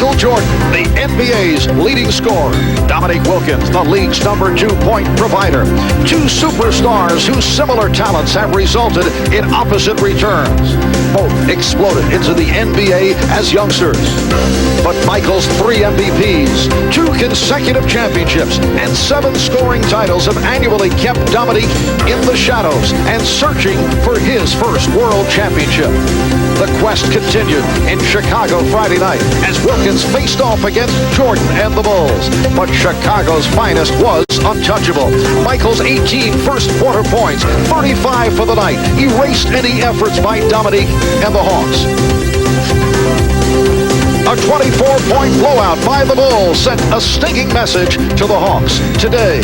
Michael Jordan, the NBA's leading scorer. Dominique Wilkins, the league's #2 point provider. Two superstars whose similar talents have resulted in opposite returns. Both exploded into the NBA as youngsters. But Michael's 3 MVPs, 2 consecutive championships, and 7 scoring titles have annually kept Dominique in the shadows and searching for his first world championship. The quest continued in Chicago Friday night as Wilkins faced off against Jordan and the Bulls. But Chicago's finest was untouchable. Michael's 18 first quarter points, 35 for the night, erased any efforts by Dominique and the Hawks. A 24-point blowout by the Bulls sent a stinging message to the Hawks. Today,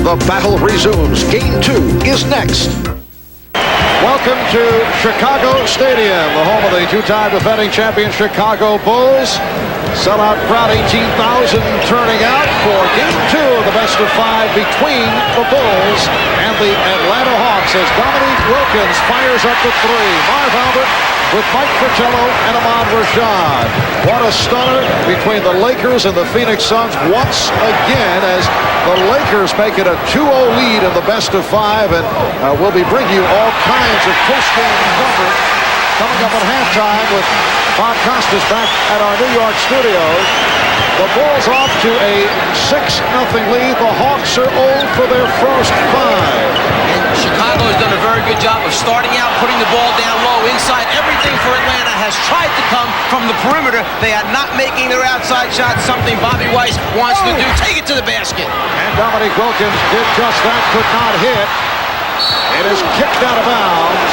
the battle resumes. Game 2 is next. Welcome to Chicago Stadium, the home of the 2-time defending champion Chicago Bulls. Sellout crowd, 18,000 turning out for Game 2 of the best-of-5 between the Bulls and the Atlanta Hawks as Dominique Wilkins fires up the 3. Marv Albert with Mike Fratello and Ahmad Rashad. What a stunner between the Lakers and the Phoenix Suns once again as the Lakers make it a 2-0 lead in the best-of-5, and we'll be bringing you all kinds of post-game coverage coming up at halftime with Bob Costas back at our New York studios. The Bulls off to a 6-0 lead. The Hawks are 0 for their first 5. Chicago has done a very good job of starting out, putting the ball down low inside. Everything for Atlanta has tried to come from the perimeter. They are not making their outside shots, something Bobby Weiss wants to do. Take it to the basket. And Dominique Wilkins did just that, could not hit. It is kicked out of bounds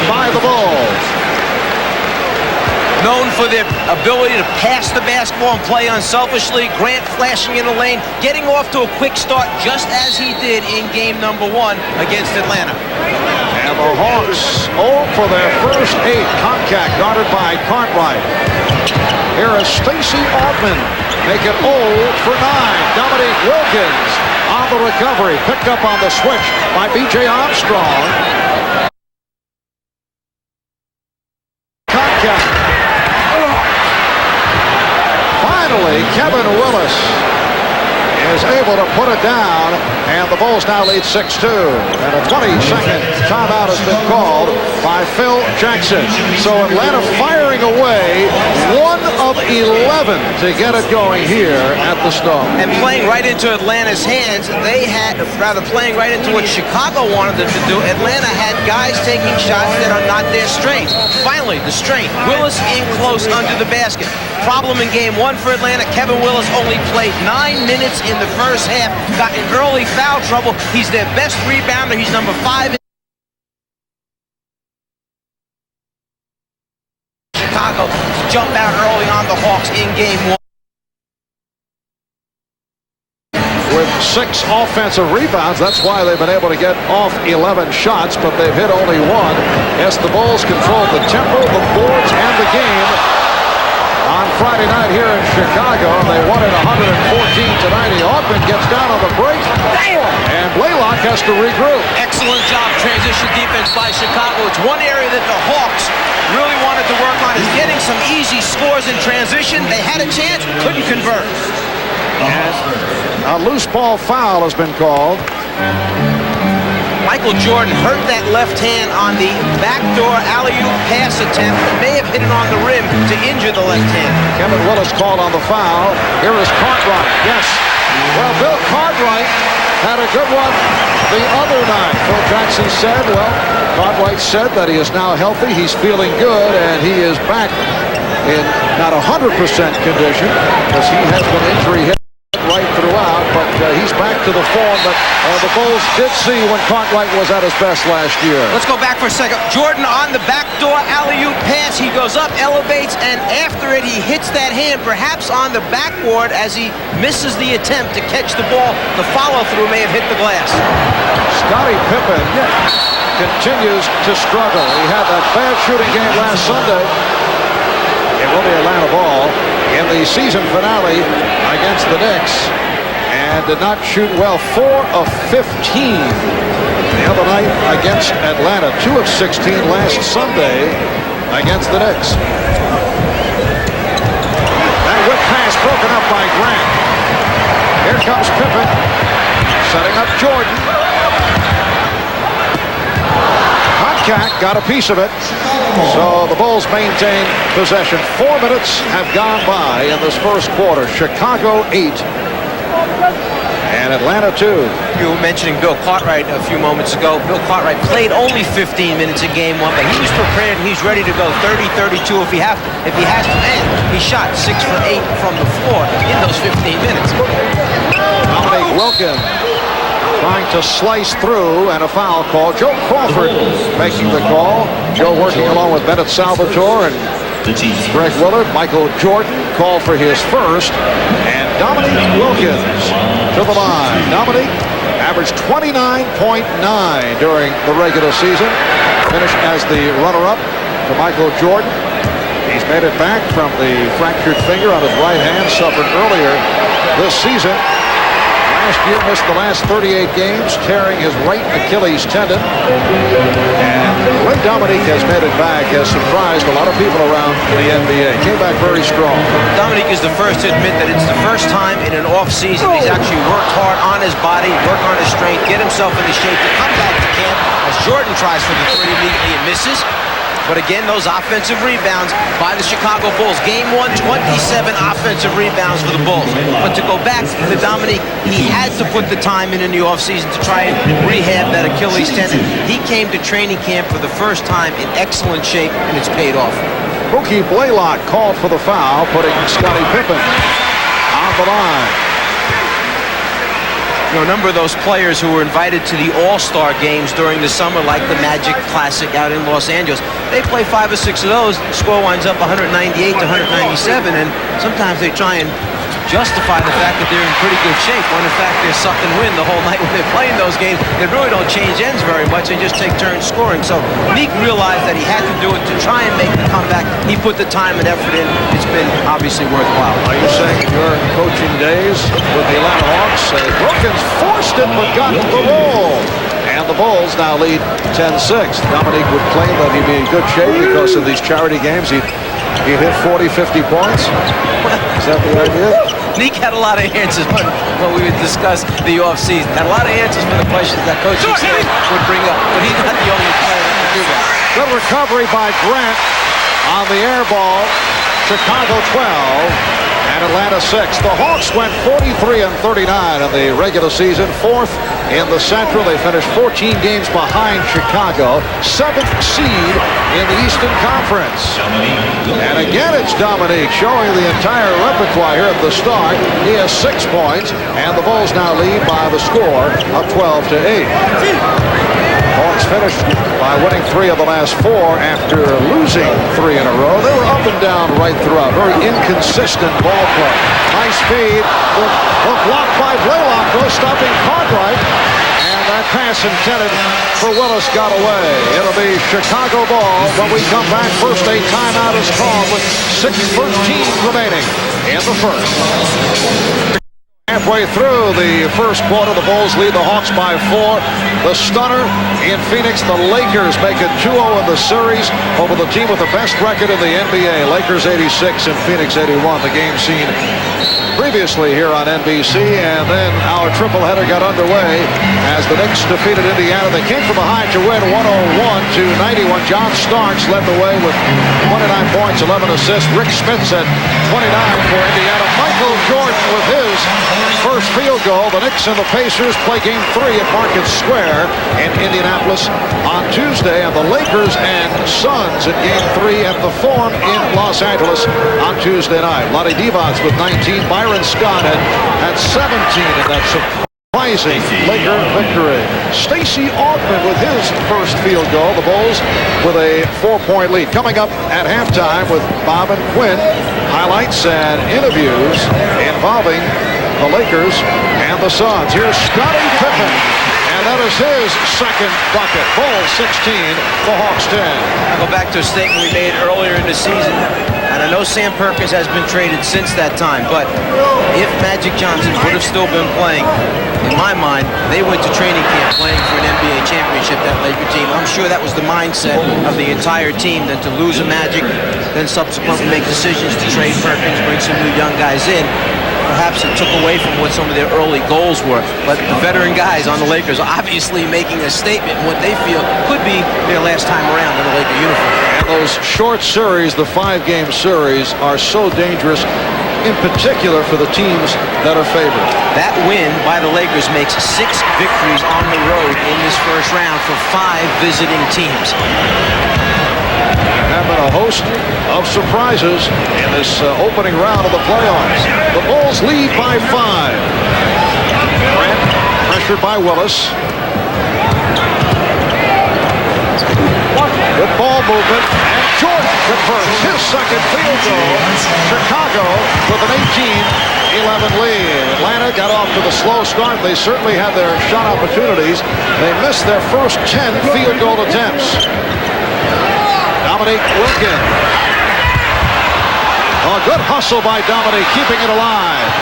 by the Bulls. Known for their ability to pass the basketball and play unselfishly. Grant flashing in the lane, getting off to a quick start just as he did in game #1 against Atlanta. And the Hawks 0 for their first 8. Contact guarded by Cartwright. Here is Stacey Altman. Make it 0 for 9. Dominique Wilkins on the recovery. Picked up on the switch by B.J. Armstrong. Contact. Finally, Kevin Willis is able to put it down, and the Bulls now lead 6-2. And a 20-second timeout has been called by Phil Jackson. So Atlanta firing away, 1 of 11 to get it going here at the Stone. And playing right into Atlanta's hands, they had, rather playing right into what Chicago wanted them to do. Atlanta had guys taking shots that are not their strength. Finally, the strength. Willis in close under the basket. Problem in game 1 for Atlanta, Kevin Willis only played 9 minutes in the first half, got in early foul trouble. He's their best rebounder. He's number 5 in Chicago to jump out early on the Hawks in game 1. With 6 offensive rebounds, that's why they've been able to get off 11 shots, but they've hit only 1. Yes, the Bulls controlled the tempo, the boards, and the game on Friday night here in Chicago. They won it 114 tonight. Altman gets down on the break, and Blaylock has to regroup. Excellent job, transition defense by Chicago. It's one area that the Hawks really wanted to work on, is getting some easy scores in transition. They had a chance, couldn't convert. And a loose ball foul has been called. Michael Jordan hurt that left hand on the backdoor alley-oop pass attempt. May have hit it on the rim to injure the left hand. Kevin Willis called on the foul. Here is Cartwright. Yes. Well, Bill Cartwright had a good one the other night. Phil Jackson said, well, Cartwright said that he is now healthy. He's feeling good, and he is back in not 100% condition because he has been injury hit right throughout, but he's back to the form that the Bulls did see when Cartwright was at his best last year. Let's go back for a second. Jordan on the backdoor alley-oop pass. He goes up, elevates, and after it, he hits that hand, perhaps on the backboard as he misses the attempt to catch the ball. The follow-through may have hit the glass. Scottie Pippen continues to struggle. He had that bad shooting game last Sunday. It will be Atlanta ball in the season finale against the Knicks, and did not shoot well. 4 of 15 the other night against Atlanta. 2 of 16 last Sunday against the Knicks. And with broken up by Grant. Here comes Pippen, setting up Jordan. Contact, got a piece of it. So the Bulls maintain possession. 4 minutes have gone by in this first quarter. Chicago 8. And Atlanta 2. You were mentioning Bill Cartwright a few moments ago. Bill Cartwright played only 15 minutes in game 1, but he was prepared and he's ready to go 30-32 if he has to. And he shot 6 for 8 from the floor in those 15 minutes. Dominique Wilkins trying to slice through, and a foul call. Joe Crawford making the call. Joe working along with Bennett Salvatore and Greg Willard. Michael Jordan called for his first, and Dominique Wilkins to the line. Dominique averaged 29.9 during the regular season. Finished as the runner-up to Michael Jordan. He's made it back from the fractured finger on his right hand, suffered earlier this season. Last year missed the last 38 games, tearing his right Achilles tendon. And the way Dominique has made it back has surprised a lot of people around the NBA. Came back very strong. Dominique is the first to admit that it's the first time in an off-season he's actually worked hard on his body, worked on his strength, get himself into shape to come back to camp as Jordan tries for the 3 immediately and misses. But again, those offensive rebounds by the Chicago Bulls. Game 1, 27 offensive rebounds for the Bulls. But to go back to Dominique, he had to put the time in the offseason to try and rehab that Achilles tendon. He came to training camp for the first time in excellent shape, and it's paid off. Rookie Blaylock called for the foul, putting Scottie Pippen on the line. You know, a number of those players who were invited to the All-Star games during the summer, like the Magic Classic out in Los Angeles, they play 5 or 6 of those. The score winds up 198 to 197, and sometimes they try and justify the fact that they're in pretty good shape, when in fact they're suck and win the whole night when they're playing those games. They really don't change ends very much. They just take turns scoring. So Meek realized that he had to do it to try and make the comeback. He put the time and effort in. It's been obviously worthwhile. Are you saying in your coaching days with the Atlanta Hawks, Wilkins forced it but got the roll? And the Bulls now lead 10-6. Dominique would claim that he'd be in good shape because of these charity games. He'd hit 40, 50 points. Is that the idea? Nick had a lot of answers when we would discuss the offseason. Had a lot of answers for the questions that Coach Steve would bring up, but he's not the only player that can do that. Good recovery by Grant on the air ball. Chicago 12 and Atlanta 6. The Hawks went 43-39 in the regular season, 4th in the Central. They finished 14 games behind Chicago, 7th seed in the Eastern Conference. And again, it's Dominique showing the entire repertoire here at the start. He has 6 points, and the Bulls now lead by the score of 12-8. Hawks finished by winning 3 of the last 4 after losing 3 in a row. They were up and down right throughout. Very inconsistent ball play. Nice feed. The block by Blaylock goes stopping Cartwright. And that pass intended for Willis got away. It'll be Chicago ball when we come back. First a timeout is called with 6:13 remaining in the first. Halfway through the first quarter, the Bulls lead the Hawks by 4. The stunner in Phoenix, the Lakers make it 2-0 in the series over the team with the best record in the NBA. Lakers 86 and Phoenix 81. The game seen previously here on NBC, and then our triple-header got underway as the Knicks defeated Indiana. They came from behind to win 101-91. John Starks led the way with 29 points, 11 assists. Rick Smits at 29 for Indiana. Michael Jordan with his first field goal. The Knicks and the Pacers play game 3 at Market Square in Indianapolis on Tuesday, and the Lakers and Suns in game 3 at the Forum in Los Angeles on Tuesday night. Lonnie Divac with 19. Byron Scott at 17 in that surprising Laker victory. Stacey Augmon with his first field goal. The Bulls with a 4-point lead. Coming up at halftime with Bob and Quinn, highlights and interviews involving the Lakers and the Suns. Here's Scottie Pippen, and that is his second bucket. Bulls 16, the Hawks 10. I'll go back to a statement we made earlier in the season. And I know Sam Perkins has been traded since that time, but if Magic Johnson would have still been playing, in my mind, they went to training camp playing for an NBA championship, that Laker team. I'm sure that was the mindset of the entire team, than to lose a Magic, then subsequently make decisions to trade Perkins, bring some new young guys in. Perhaps it took away from what some of their early goals were. But the veteran guys on the Lakers are obviously making a statement in what they feel could be their last time around in a Laker uniform. And those short series, the 5-game series, are so dangerous, in particular for the teams that are favored. That win by the Lakers makes 6 victories on the road in this first round for 5 visiting teams. There have been a host of surprises in this opening round of the playoffs. The Bulls lead by 5. Grant pressured by Willis. Good ball movement, and Jordan converts his second field goal. Chicago with an 18-11 lead. Atlanta got off to the slow start. They certainly had their shot opportunities. They missed their first 10 field goal attempts. Dominique Wilkins. A good hustle by Dominique, keeping it alive.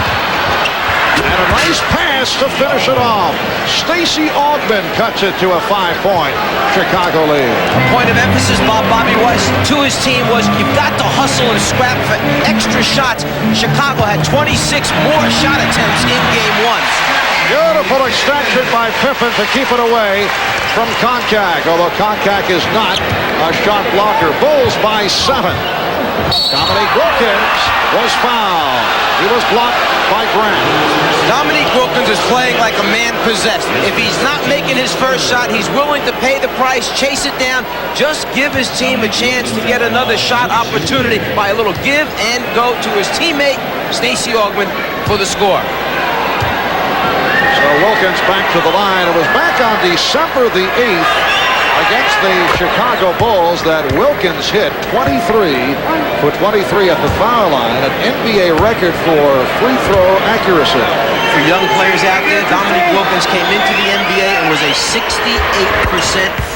And a nice pass to finish it off. Stacey Augmon cuts it to a 5-point Chicago lead. A point of emphasis, Bobby West, to his team was you've got to hustle and scrap for extra shots. Chicago had 26 more shot attempts in game 1. Beautiful extension by Pippen to keep it away from Koncak, although Koncak is not a shot blocker. Bulls by 7. Dominique Wilkins was fouled. He was blocked by Grant. Dominique Wilkins is playing like a man possessed. If he's not making his first shot, he's willing to pay the price, chase it down, just give his team a chance to get another shot opportunity by a little give and go to his teammate, Stacey Augmon, for the score. So Wilkins back to the line. It was back on December the 8th against the Chicago Bulls that Wilkins hit 23 for 23 at the foul line, an NBA record for free throw accuracy. For young players out there, Dominique Wilkins came into the NBA and was a 68%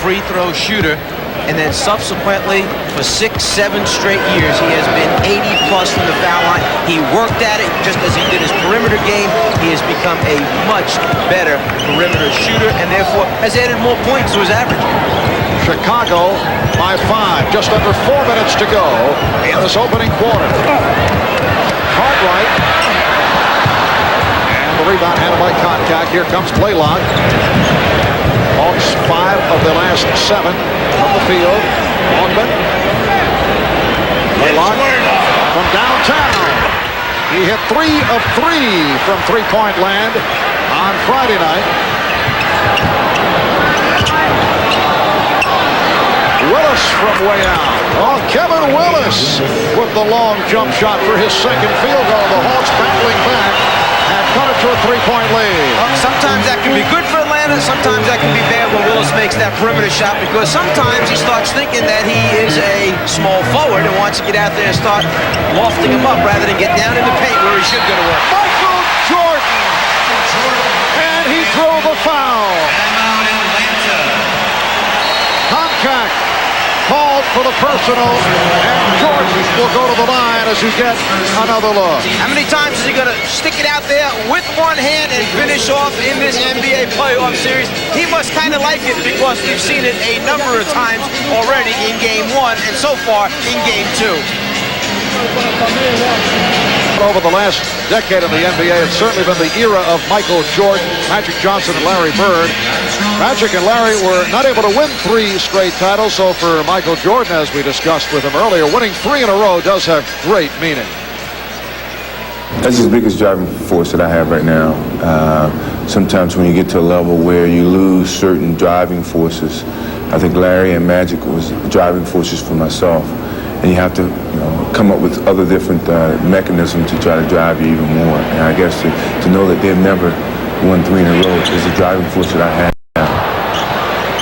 free throw shooter. And then subsequently, for 6-7 straight years, he has been 80+ from the foul line. He worked at it just as he did his perimeter game. He has become a much better perimeter shooter and therefore has added more points to his average. Chicago by 5, just under 4 minutes to go in this opening quarter. Cartwright. And the rebound handled by Koncak. Here comes Blaylock. Hawks 5 of the last 7 from the field. Augmon. Blaylock from downtown. He hit 3 of 3 from three-point land on Friday night. Willis from way out. Oh, Kevin Willis with the long jump shot for his second field goal. The Hawks battling back and cut it to a 3-point lead. Sometimes that can be good for Atlanta. Sometimes that can be bad when Willis makes that perimeter shot, because sometimes he starts thinking that he is a small forward and wants to get out there and start lofting him up rather than get down in the paint where he should go to work. Michael Jordan. And he threw the foul. Koncak called for the personal, and Jordan will go to the line as you get another look. How many times is he going to stick it out there with one hand and finish off in this NBA playoff series? He must kind of like it, because we've seen it a number of times already in game 1 and so far in game 2. Over the last decade in the NBA, it's certainly been the era of Michael Jordan, Magic Johnson, and Larry Bird. Magic and Larry were not able to win 3 straight titles, so for Michael Jordan, as we discussed with him earlier, winning 3 in a row does have great meaning. That's the biggest driving force that I have right now. Sometimes when you get to a level where you lose certain driving forces, I think Larry and Magic was driving forces for myself. And you have to, come up with other different mechanisms to try to drive you even more. And I guess to know that they've never won 3 in a row is the driving force that I have.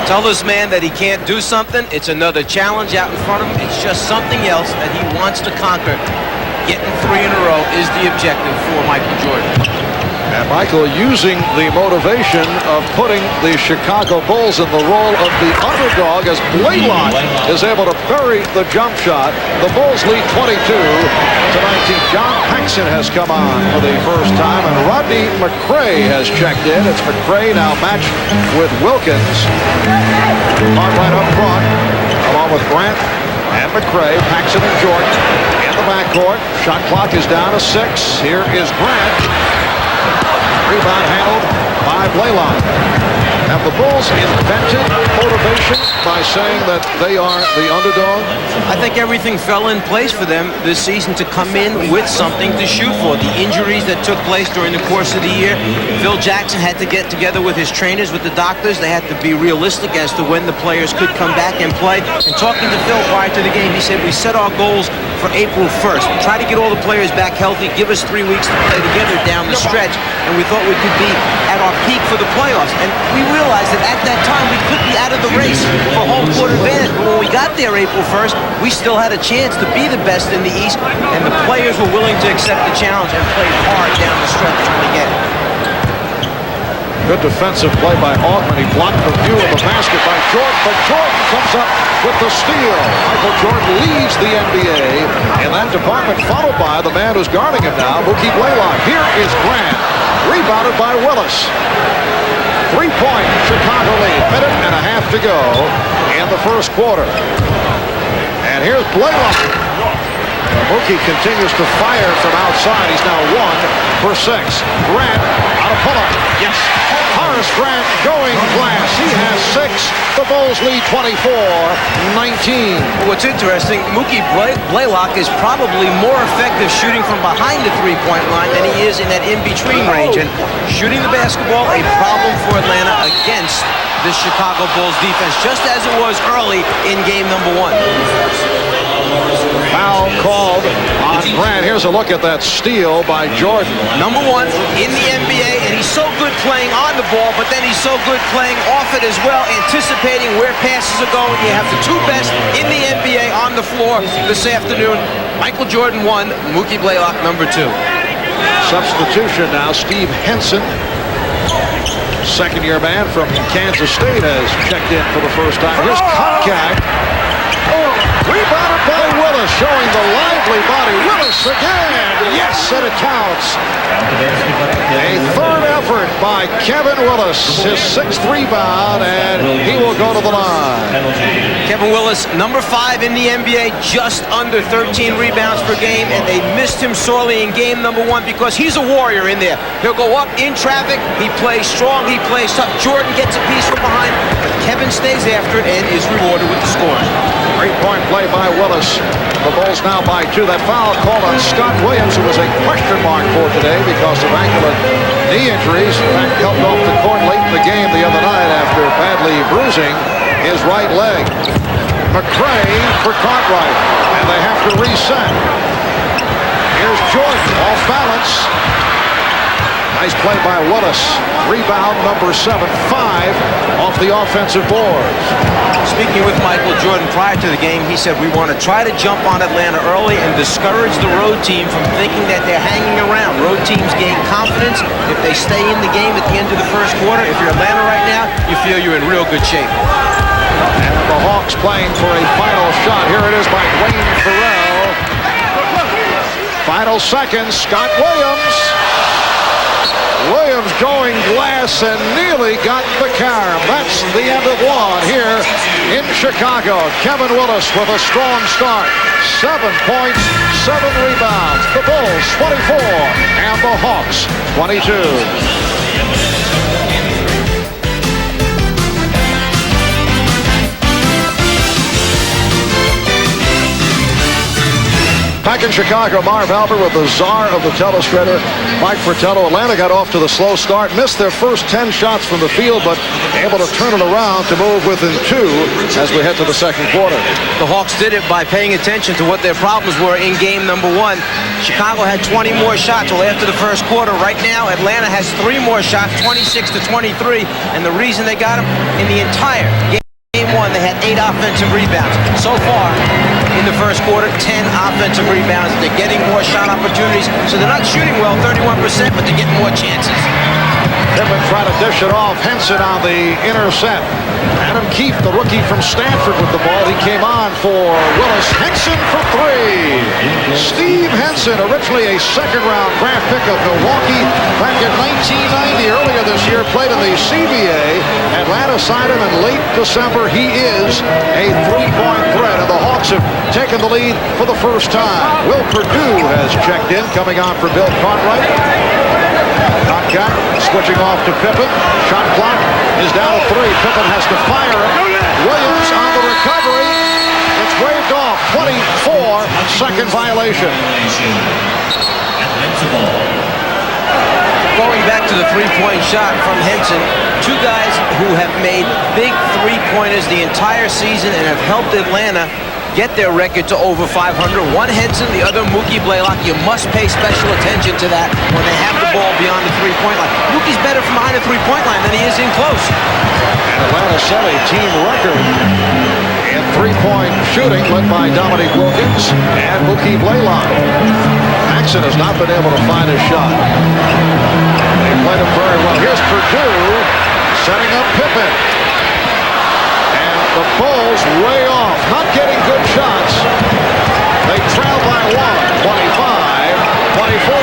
Tell this man that he can't do something. It's another challenge out in front of him. It's just something else that he wants to conquer. Getting 3 in a row is the objective for Michael Jordan. And Michael, using the motivation of putting the Chicago Bulls in the role of the underdog as Blaylock is able to bury the jump shot. The Bulls lead 22-19. John Paxson has come on for the first time, and Rodney McCray has checked in. It's McCray now matched with Wilkins. Right up front, along with Grant and McCray. Paxson and Jordan in the backcourt. Shot clock is down to 6. Here is Grant. Rebound handled by Blaylock. Have the Bulls invented motivation by saying that they are the underdog? I think everything fell in place for them this season to come in with something to shoot for. The injuries that took place during the course of the year, Phil Jackson had to get together with his trainers, with the doctors. They had to be realistic as to when the players could come back and play. And talking to Phil prior to the game, he said, we set our goals for April 1st. Try to get all the players back healthy. Give us 3 weeks to play together down the stretch. And we thought we could be at our peak for the playoffs. And we realized that at that time we could be out of the race for home court advantage. But when we got there April 1st, we still had a chance to be the best in the East. And the players were willing to accept the challenge and played hard down the stretch trying to get it. Good defensive play by Altman. He blocked the view of the basket by Jordan, but Jordan comes up with the steal. Michael Jordan leads the NBA in that department, followed by the man who's guarding him now, Mookie Blaylock. Here is Grant, rebounded by Willis. 3-point Chicago lead. Minute and a half to go in the first quarter. And here's Blaylock. Mookie continues to fire from outside. He's now 1 for 6. Grant on a pull-up. Yes. Horace Grant going glass. He has 6. The Bulls lead 24-19. What's interesting, Mookie Blaylock is probably more effective shooting from behind the three-point line than he is in that in-between range. And shooting the basketball, a problem for Atlanta against the Chicago Bulls defense, just as it was early in game number 1. Foul called on Grant. Here's a look at that steal by Jordan. Number 1 in the NBA, and he's so good playing on the ball, but then he's so good playing off it as well, anticipating where passes are going. You have the 2 best in the NBA on the floor this afternoon. Michael Jordan 1, Mookie Blaylock number 2. Substitution now. Steve Henson, second-year man from Kansas State, has checked in for the first time. Here's Konkak. Rebounded by Willis, showing the lively body. Willis again. Yes, and it counts. A third effort by Kevin Willis. His 6th rebound, and he will go to the line. Kevin Willis, number 5 in the NBA, just under 13 rebounds per game, and they missed him sorely in game number 1 because he's a warrior in there. He'll go up in traffic. He plays strong. He plays tough. Jordan gets a piece from behind, but Kevin stays after it and is rewarded with the score. 3-point play by Willis. The Bulls now by 2. That foul called on Scott Williams, who was a question mark for today because of ankle and knee injuries. In fact, helped off the court late in the game the other night after badly bruising his right leg. McCray for Cartwright, and they have to reset. Here's Jordan, off balance. Nice play by Willis. Rebound number 7, 5 off the offensive boards. Speaking with Michael Jordan prior to the game, he said, we want to try to jump on Atlanta early and discourage the road team from thinking that they're hanging around. Road teams gain confidence if they stay in the game at the end of the first quarter. If you're Atlanta right now, you feel you're in real good shape. And the Hawks playing for a final shot. Here it is by Wayne Farrell. Final seconds, Scott Williams. Williams going glass and nearly got the carom. That's the end of 1 here in Chicago. Kevin Willis with a strong start. 7 points, 7 rebounds. The Bulls 24 and the Hawks 22. Back in Chicago, Marv Albert with the czar of the teleshredder, Mike Fratello. Atlanta got off to the slow start, missed their first 10 shots from the field, but able to turn it around to move within 2 as we head to the second quarter. The Hawks did it by paying attention to what their problems were in game number 1. Chicago had 20 more shots well after the first quarter. Right now, Atlanta has 3 more shots, 26-23, and the reason they got them in the entire game game one, they had 8 offensive rebounds. So far, in the first quarter, 10 offensive rebounds. They're getting more shot opportunities, so they're not shooting well, 31%, but they're getting more chances. Pippen trying to dish it off. Henson on the intercept. Adam Keefe, the rookie from Stanford, with the ball. He came on for Willis. Henson for 3. Steve Henson, originally a second-round draft pick of Milwaukee back in 1990. Earlier this year, played in the CBA. Atlanta signed him in late December. He is a three-point threat, and the Hawks have taken the lead for the first time. Will Perdue has checked in, coming on for Bill Cartwright. Knockout, switching off to Pippen. Shot clock is down to 3. Pippen has to fire it. Williams on the recovery. It's waved off. 24-second violation. Going back to the three-point shot from Henson, 2 guys who have made big three-pointers the entire season and have helped Atlanta get their record to over 500. One Henson, the other Mookie Blaylock. You must pay special attention to that when they have the ball beyond the three-point line. Mookie's better from behind the three-point line than he is in close. And Atlanta set a team record in three-point shooting, led by Dominique Wilkins and Mookie Blaylock. Paxson has not been able to find a shot. They played him very well. Here's Perdue setting up Pippen. The Bulls way off, not getting good shots. They trail by 1, 25-24.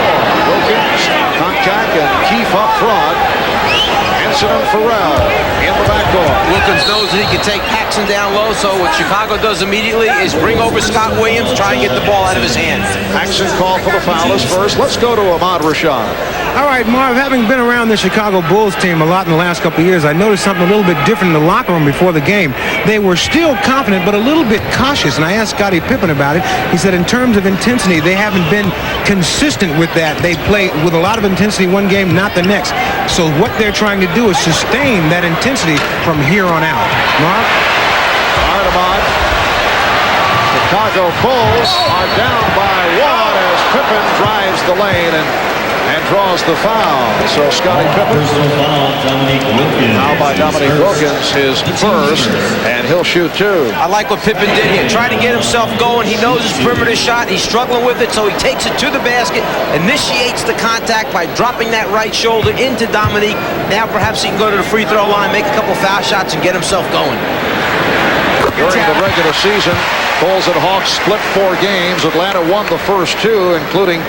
Wilkins, Konkak, and Keefe up front. Henson and Farrell in the backcourt. Wilkins knows that he can take Paxson down low, so what Chicago does immediately is bring over Scott Williams, try and get the ball out of his hand. Paxson called for the foul is first. Let's go to Ahmad Rashad. All right, Marv, having been around the Chicago Bulls team a lot in the last couple of years, I noticed something a little bit different in the locker room before the game. They were still confident, but a little bit cautious, and I asked Scottie Pippen about it. He said in terms of intensity, they haven't been consistent with that. They play with a lot of intensity one game, not the next. So what they're trying to do is sustain that intensity from here on out. Marv? All right, Ahmad. Chicago Bulls are down by 1 as Pippen drives the lane and draws the foul. So Scottie Pippen, now by Dominique Wilkins, his first, and he'll shoot 2. I like what Pippen did here. Trying to get himself going. He knows his perimeter shot. He's struggling with it, so he takes it to the basket, initiates the contact by dropping that right shoulder into Dominique. Now perhaps he can go to the free throw line, make a couple foul shots, and get himself going. During the regular season, Bulls and Hawks split 4 games. Atlanta won the first 2, including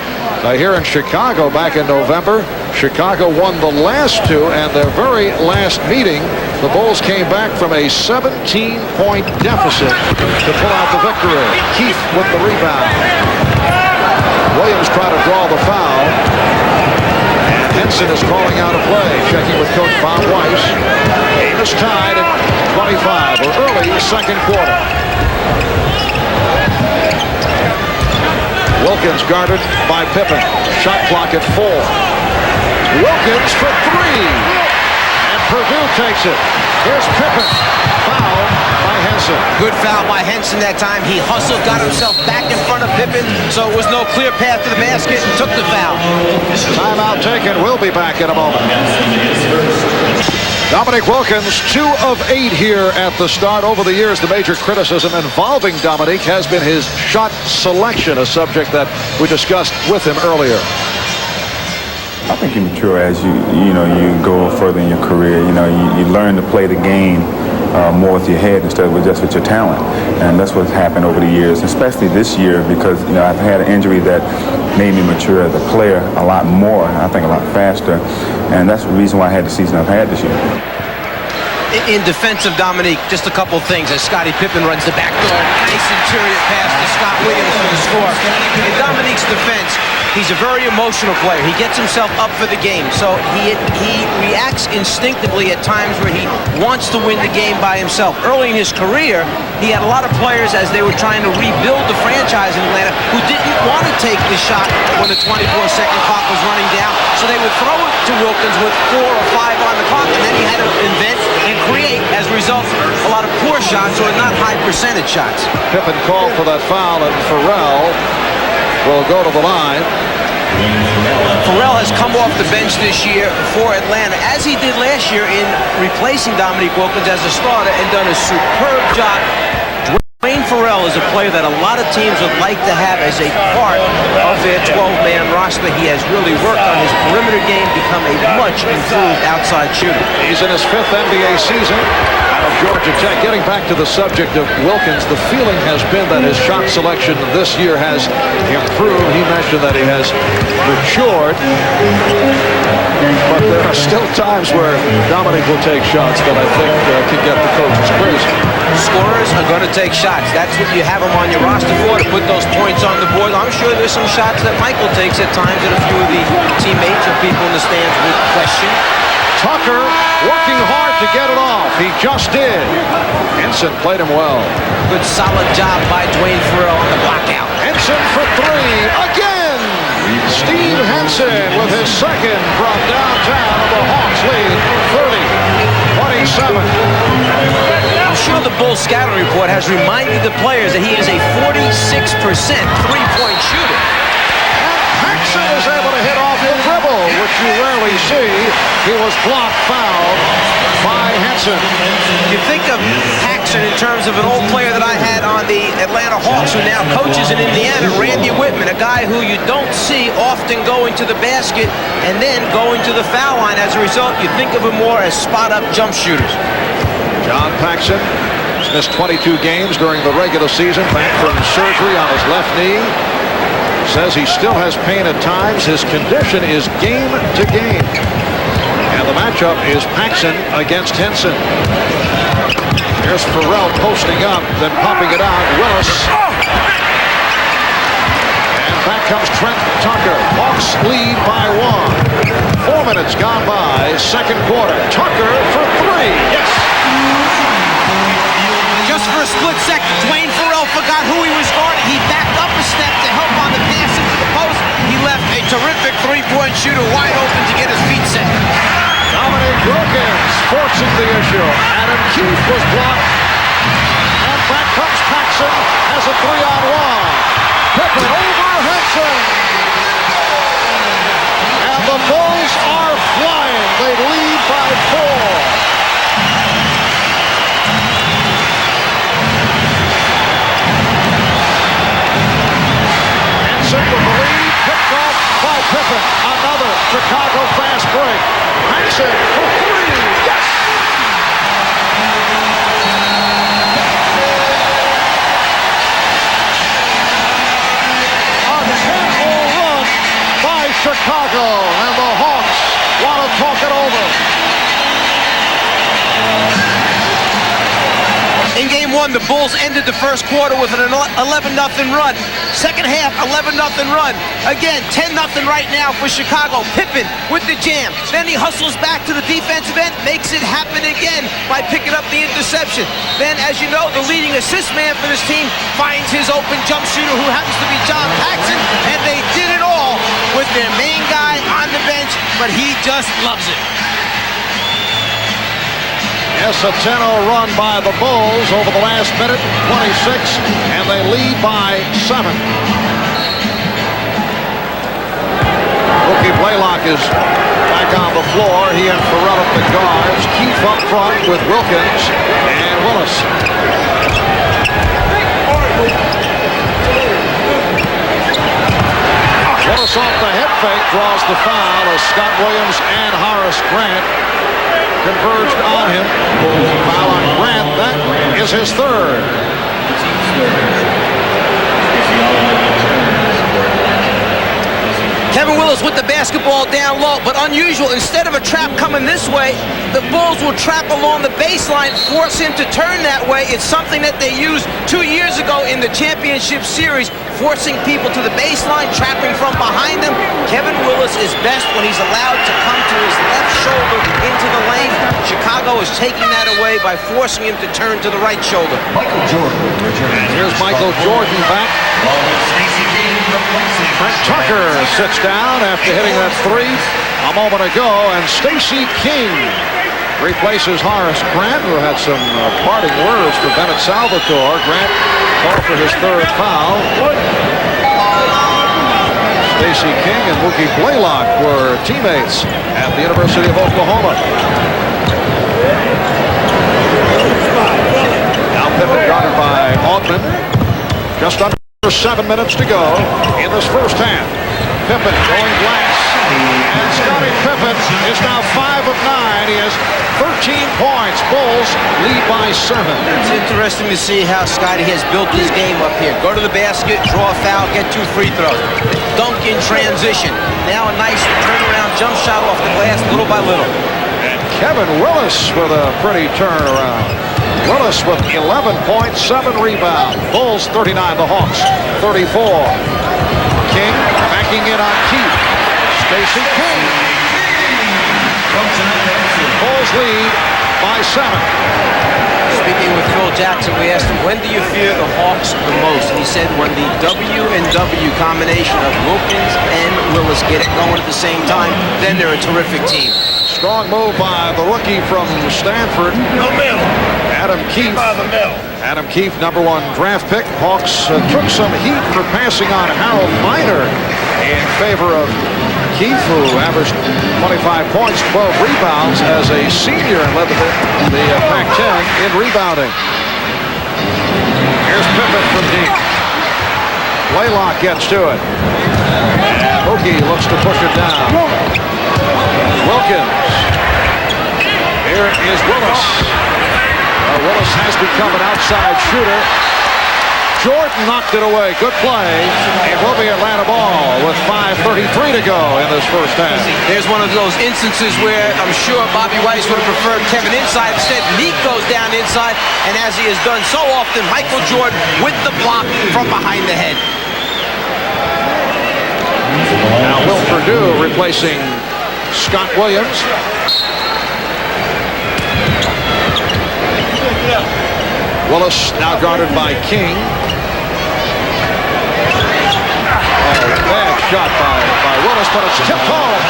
here in Chicago back in November. Chicago won the last 2, and their very last meeting, the Bulls came back from a 17-point deficit to pull out the victory. Keefe with the rebound. Williams tried to draw the foul. And Henson is calling out a play, checking with Coach Bob Weiss. Game is tied at 25, or early second quarter. Wilkins guarded by Pippen. Shot clock at 4. Wilkins for 3. And Perdue takes it. Here's Pippen. Foul by Henson. Good foul by Henson that time. He hustled, got himself back in front of Pippen, so it was no clear path to the basket, and took the foul. Timeout taken. We'll be back in a moment. Dominique Wilkins, 2 of 8 here at the start. Over the years, the major criticism involving Dominique has been his shot selection, a subject that we discussed with him earlier. I think you mature as you go further in your career. You learn to play the game more with your head instead of just with your talent, and that's what's happened over the years, especially this year, because I've had an injury that made me mature as a player a lot more, I think a lot faster, and that's the reason why I had the season I've had this year. In defense of Dominique, just a couple things as Scottie Pippen runs the backdoor. Nice interior pass to Scott Williams for the score. In Dominique's defense, he's a very emotional player. He gets himself up for the game, so he reacts instinctively at times where he wants to win the game by himself. Early in his career, he had a lot of players as they were trying to rebuild the franchise in Atlanta who didn't want to take the shot when the 24-second clock was running down, so they would throw it to Wilkins with 4 or 5 on the clock, and then he had to invent and create, as a result, a lot of poor shots or not high percentage shots. Pippen called for that foul, and Farrell will go to the line. Farrell has come off the bench this year for Atlanta, as he did last year in replacing Dominique Wilkins as a starter, and done a superb job. Dwayne Farrell is a player that a lot of teams would like to have as a part of their 12-man roster. He has really worked on his perimeter game, become a much improved outside shooter. He's in his 5th NBA season out of Georgia Tech. Getting back to the subject of Wilkins, the feeling has been that his shot selection this year has improved. He mentioned that he has matured, but there are still times where Dominique will take shots that I think can get the coaches crazy. Scorers are going to take shots. That's what you have them on your roster for, to put those points on the board. I'm sure there's some shots that Michael takes at times that a few of the teammates or people in the stands would question. Tucker working hard to get it off. He just did. Henson played him well. Good solid job by Dwayne Farrell on the block out. Henson for 3 again. Steve Henson with his 2nd from downtown. The Hawks lead 30-27. I'm sure the Bulls scouting report has reminded the players that he is a 46% three-point shooter. Paxson is able to hit off the dribble, which you rarely see. He was blocked, fouled by Henson. You think of Paxson in terms of an old player that I had on the Atlanta Hawks, who now coaches in Indiana, Randy Whitman, a guy who you don't see often going to the basket and then going to the foul line. As a result, you think of him more as spot-up jump shooters. John Paxson has missed 22 games during the regular season, back from surgery on his left knee. Says he still has pain at times. His condition is game to game. And the matchup is Paxson against Henson. Here's Farrell posting up, then popping it out. Willis. And back comes Trent Tucker. Hawks lead by 1. 4 minutes gone by, 2nd quarter. Tucker for 3. Yes. Just for a split second, Dwayne Farrell forgot who he was guarding. He backed up a step to help on the pass into the post. He left a terrific three-point shooter wide open to get his feet set. Dominique Wilkins forcing the issue. Adam Keefe was blocked. And back comes Paxson as a 3-on-1. Pippen over Henson. And the Bulls are flying. They lead by 4. With the lead, picked off by Pippen. Another Chicago fast break. Paxson for 3. Yes! A 10-0 run by Chicago, and the Hawks want to talk it over. In game 1, the Bulls ended the first quarter with an 11-0 run. Second half, 11-0 run. Again, 10-0 right now for Chicago. Pippen with the jam. Then he hustles back to the defensive end, makes it happen again by picking up the interception. Then, as you know, the leading assist man for this team finds his open jump shooter, who happens to be John Paxson, and they did it all with their main guy on the bench, but he just loves it. Yes, a 10-0 run by the Bulls over the last minute, 26, and they lead by 7. Rookie Blaylock is back on the floor. He and Farrell at the guards. Keefe up front with Wilkins and Willis. Willis off the head fake draws the foul as Scott Williams and Horace Grant converged on him. Foul on Grant. That is his 3rd. Kevin Willis with the basketball down low, but unusual. Instead of a trap coming this way, the Bulls will trap along the baseline, force him to turn that way. It's something that they used 2 years ago in the championship series, forcing people to the baseline, trapping from behind them. Kevin Willis is best when he's allowed to come to his left shoulder into the lane. Chicago is taking that away by forcing him to turn to the right shoulder. Michael Jordan. And here's Michael Jordan back. Trent Tucker sits down after hitting that 3 a moment ago, and Stacey King replaces Horace Grant, who had some parting words for Bennett Salvatore. Grant called for his 3rd foul. Stacey King and Mookie Blaylock were teammates at the University of Oklahoma. Now Pippen guarded by Augman. Just under 7 minutes to go in this first half. Pippen going glass. And Scottie Pippen is now 5 of 9. He has 13 points. Bulls lead by 7. It's interesting to see how Scottie has built his game up here. Go to the basket, draw a foul, get 2 free throws. Dunk in transition. Now a nice turnaround jump shot off the glass little by little. And Kevin Willis with a pretty turnaround. Willis with 11 points, 7 rebounds. Bulls 39, the Hawks 34. King backing in on Keith. Stacey King. Bulls lead by 7. Speaking with Phil Jackson, we asked him, when do you fear the Hawks the most? And he said when the W and W combination of Wilkins and Willis get it going at the same time, then they're a terrific team. Strong move by the rookie from Stanford, Adam Keefe. Adam Keefe, #1 draft pick. Hawks took some heat for passing on Harold Miner in favor of Keefe, who averaged 25 points, 12 rebounds as a senior and led the Pac-10 in rebounding. Here's Pippen from deep. Blaylock gets to it. Mookie looks to push it down. Wilkins. Here is Willis. Willis has become an outside shooter. Jordan knocked it away. Good play. It will be Atlanta ball with 5:33 to go in this first half. There's one of those instances where I'm sure Bobby Weiss would have preferred Kevin inside. Instead, Meek goes down inside, and as he has done so often, Michael Jordan with the block from behind the head. Now Will Perdue replacing Scott Williams. Willis now guarded by King. Bad shot by Willis, but it's tipped home.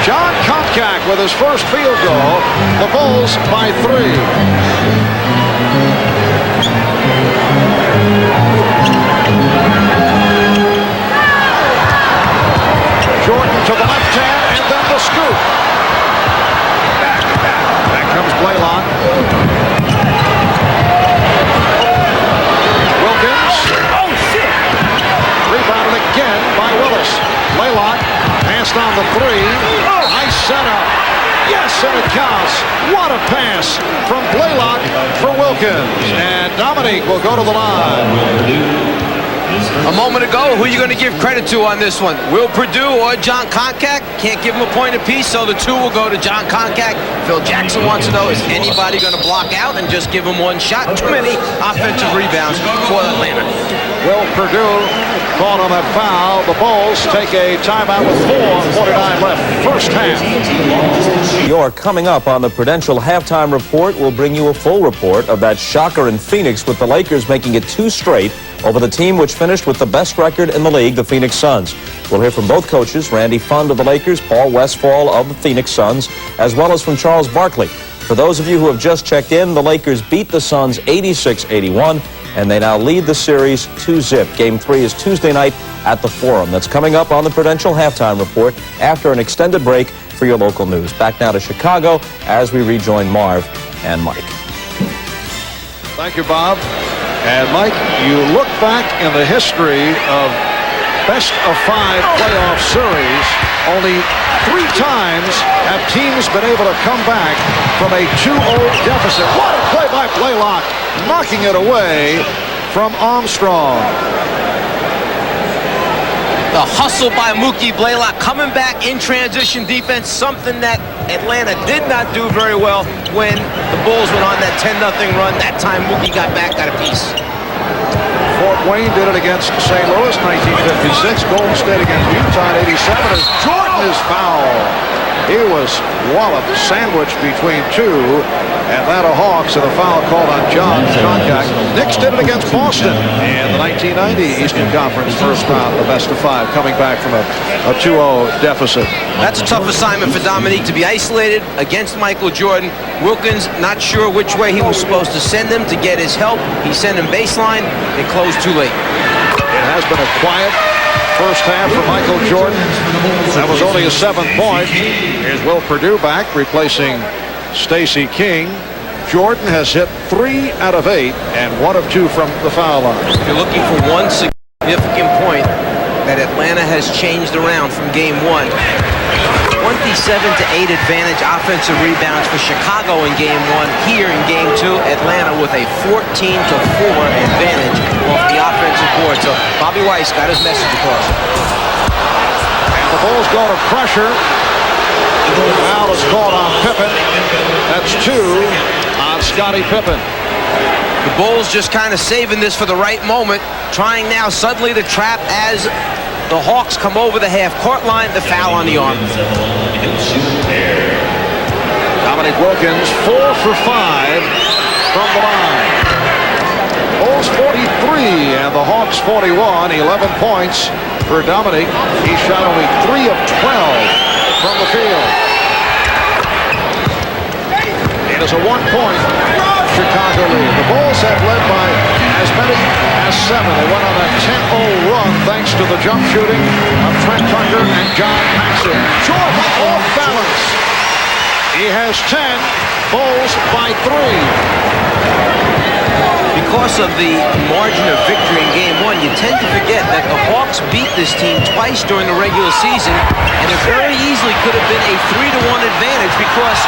John Konkak with his first field goal. The Bulls by 3. Jordan to the left hand and then the scoop. Back comes Blaylock. Rebounded again by Willis. Blaylock passed on the 3. Nice setup. Yes, and it counts. What a pass from Blaylock for Wilkins. And Dominique will go to the line. A moment ago, who are you going to give credit to on this one? Will Perdue or John Konkak? Can't give him a point apiece, so the 2 will go to John Konkak. Phil Jackson wants to know, is anybody going to block out and just give him 1 shot? Too many offensive rebounds for Atlanta. Will Perdue caught on that foul. The Bulls take a timeout with 4:49 left. First half. You're coming up on the Prudential Halftime Report. We'll bring you a full report of that shocker in Phoenix with the Lakers making it 2 straight over the team which finished with the best record in the league, the Phoenix Suns. We'll hear from both coaches, Randy Fund of the Lakers, Paul Westphal of the Phoenix Suns, as well as from Charles Barkley. For those of you who have just checked in, the Lakers beat the Suns 86-81, and they now lead the series 2-0. Game 3 is Tuesday night at the Forum. That's coming up on the Prudential Halftime Report after an extended break for your local news. Back now to Chicago as we rejoin Marv and Mike. Thank you, Bob. And Mike, you look back in the history of best-of-5 playoff series, only 3 times have teams been able to come back from a 2-0 deficit. What a play by Blaylock, knocking it away from Armstrong. The hustle by Mookie Blaylock coming back in transition defense, something that Atlanta did not do very well when the Bulls went on that 10-0 run. That time Mookie got back, got a piece. Fort Wayne did it against St. Louis, 1956. Golden State against Utah in 87 as Jordan is fouled. He was walloped, sandwiched between 2 Atlanta Hawks, and a foul called on John Konkak. Knicks did it against Boston in the 1990 Eastern Conference first round, the best of 5, coming back from a 2-0 deficit. That's a tough assignment for Dominique, to be isolated against Michael Jordan. Wilkins not sure which way he was supposed to send him to get his help. He sent him baseline. It closed too late. It has been a quiet first half for Michael Jordan. That was only a 7th point. Here's Will Perdue back, replacing Stacey King. Jordan has hit 3 out of 8 and 1 of 2 from the foul line. If you're looking for one significant point that Atlanta has changed around from game 1, 27-8 advantage offensive rebounds for Chicago in game 1. Here in game 2, Atlanta with a 14-4 advantage off the offensive board. So Bobby Weiss got his message across. And the Bulls go to pressure. Foul is called on Pippen. That's 2 on Scottie Pippen. The Bulls just kind of saving this for the right moment, trying now suddenly to trap as the Hawks come over the half-court line. The foul on the arm. Dominique Wilkins, 4 for 5 from the line. Bulls 43 and the Hawks 41. 11 points for Dominique. He shot only 3 of 12 from the field. It is a 1-point Chicago lead. The Bulls have led by as many as 7. They went on a 10-0 run thanks to the jump shooting of Trent Tucker and John Paxson. Jordan off balance. He has 10. Bulls by 3. Because of the margin of victory in game 1, you tend to forget that the Hawks beat this team twice during the regular season, and it very easily could have been a 3-1 advantage because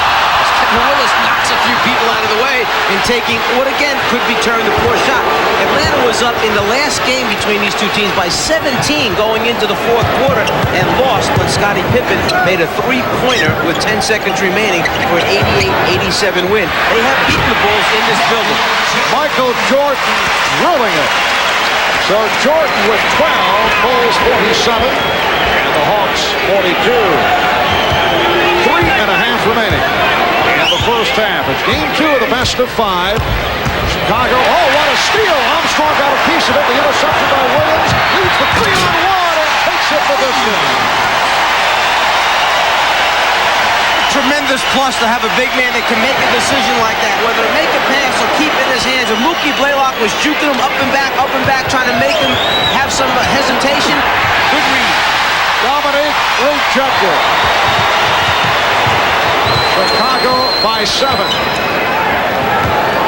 Willis knocks a few people out of the way in taking what again could be turned a poor shot. Atlanta was up in the last game between these two teams by 17 going into the 4th quarter and lost when Scottie Pippen made a 3-pointer with 10 seconds remaining for an 88-87 win. They have beaten the Bulls in this building. Michael Jordan ruling it. So Jordan with 12, Bulls 47, and the Hawks 42. 3.5 remaining in the first half. It's game 2 of the best of 5. Chicago, oh, what a steal. Armstrong got a piece of it. The interception by Williams. Leads the 3-on-1 and takes it the distance. Tremendous plus to have a big man that can make a decision like that, whether to make a pass or keep it in his hands. And Mookie Blaylock was juking him up and back, trying to make him have some hesitation. Good read. Dominique rejected. Chicago by 7.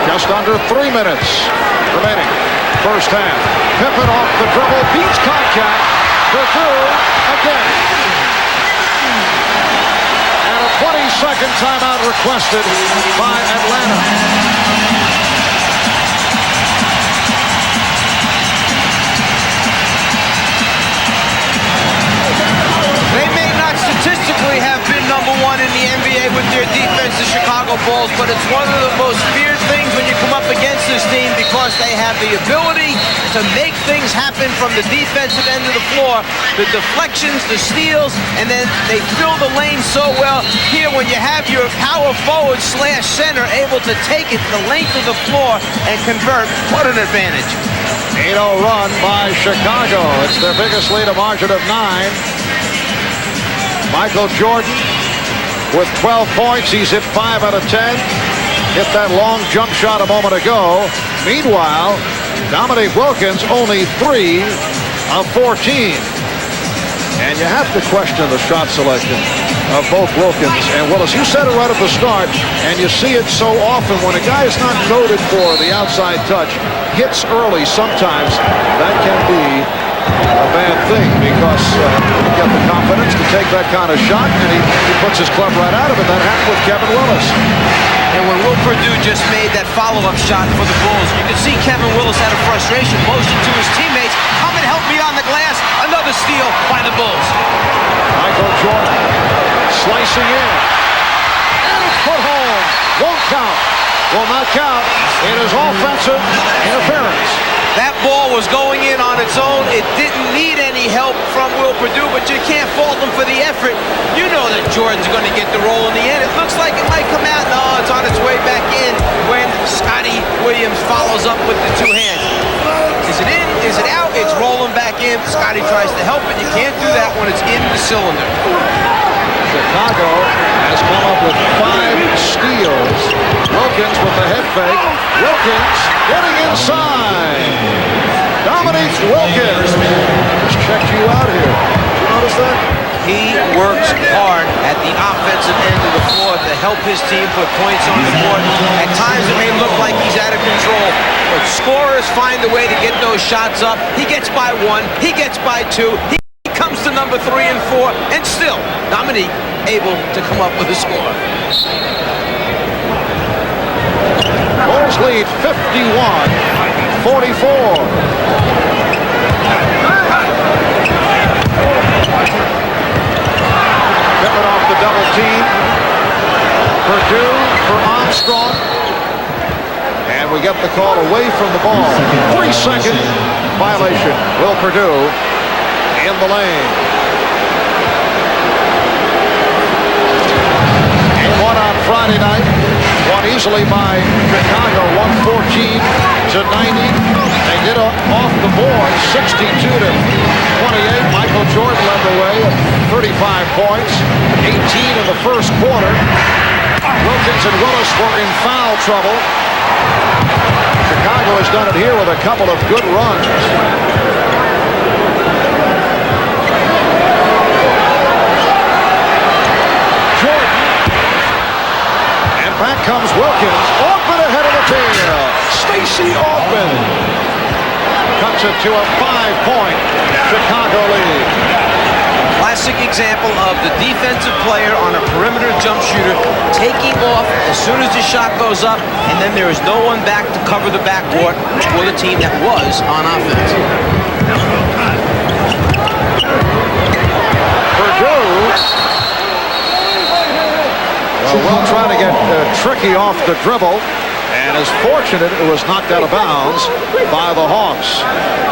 Just under 3 minutes remaining. First half. Pippen off the dribble, beats contact. Perdue again. And a 20-second timeout requested by Atlanta. They may not statistically have been number 1 in the NBA with their defense, the Chicago Bulls, but it's one of the most feared things when you come up against this team because they have the ability to make things happen from the defensive end of the floor. The deflections, the steals, and then they fill the lane so well. Here, when you have your power forward / center able to take it the length of the floor and convert, what an advantage. 8-0 run by Chicago. It's their biggest lead, a margin of 9. Michael Jordan with 12 points. He's hit 5 out of 10. Hit that long jump shot a moment ago. Meanwhile, Dominique Wilkins only 3 of 14. And you have to question the shot selection of both Wilkins and Willis. You said it right at the start, and you see it so often when a guy is not noted for the outside touch, hits early sometimes, that can be a bad thing because he get the confidence to take that kind of shot, and he puts his club right out of it. That happened with Kevin Willis. And when Will Perdue just made that follow-up shot for the Bulls, you could see Kevin Willis out of frustration, motion to his teammates, come and help me on the glass. Another steal by the Bulls. Michael Jordan slicing in. And it's put home. Won't count. Will not count. It is offensive interference. That ball was going in on its own. It didn't need any help from Will Perdue, but you can't fault him for the effort. You know that Jordan's going to get the roll in the end. It looks like it might come out. No, it's on its way back in when Scottie Williams follows follows up with the two hands. Is it in? Is it out? It's rolling back in. Scottie tries to help it. You can't do that when it's in the cylinder. Chicago has come up with 5 steals. Wilkins with the head fake. Wilkins getting inside. Dominique Wilkins. Just checked you out here. Did you notice that? He works hard at the offensive end of the floor to help his team put points on the board. At times it may look like he's out of control, but scorers find a way to get those shots up. He gets by 1, he gets by 2, he comes to number 3 and 4, and still Dominique able to come up with a score. Bulls lead 51-44. Pippen off the double team. Purdue for Armstrong. And we get the call away from the ball. 3-second violation. Will Purdue in the lane. Game 1 on Friday night. Won easily by Chicago, 114-90. They did off the board, 62-28. Michael Jordan led the way at 35 points, 18 in the first quarter. Wilkins and Willis were in foul trouble. Chicago has done it here with a couple of good runs. Back comes Wilkins. Ortman ahead of the tail. Stacey Ortman cuts it to a 5-point Chicago lead. Classic example of the defensive player on a perimeter jump shooter taking off as soon as the shot goes up, and then there is no one back to cover the backcourt for the team that was on offense. Purdue. Well, trying to get tricky off the dribble, and is fortunate it was knocked out of bounds by the Hawks.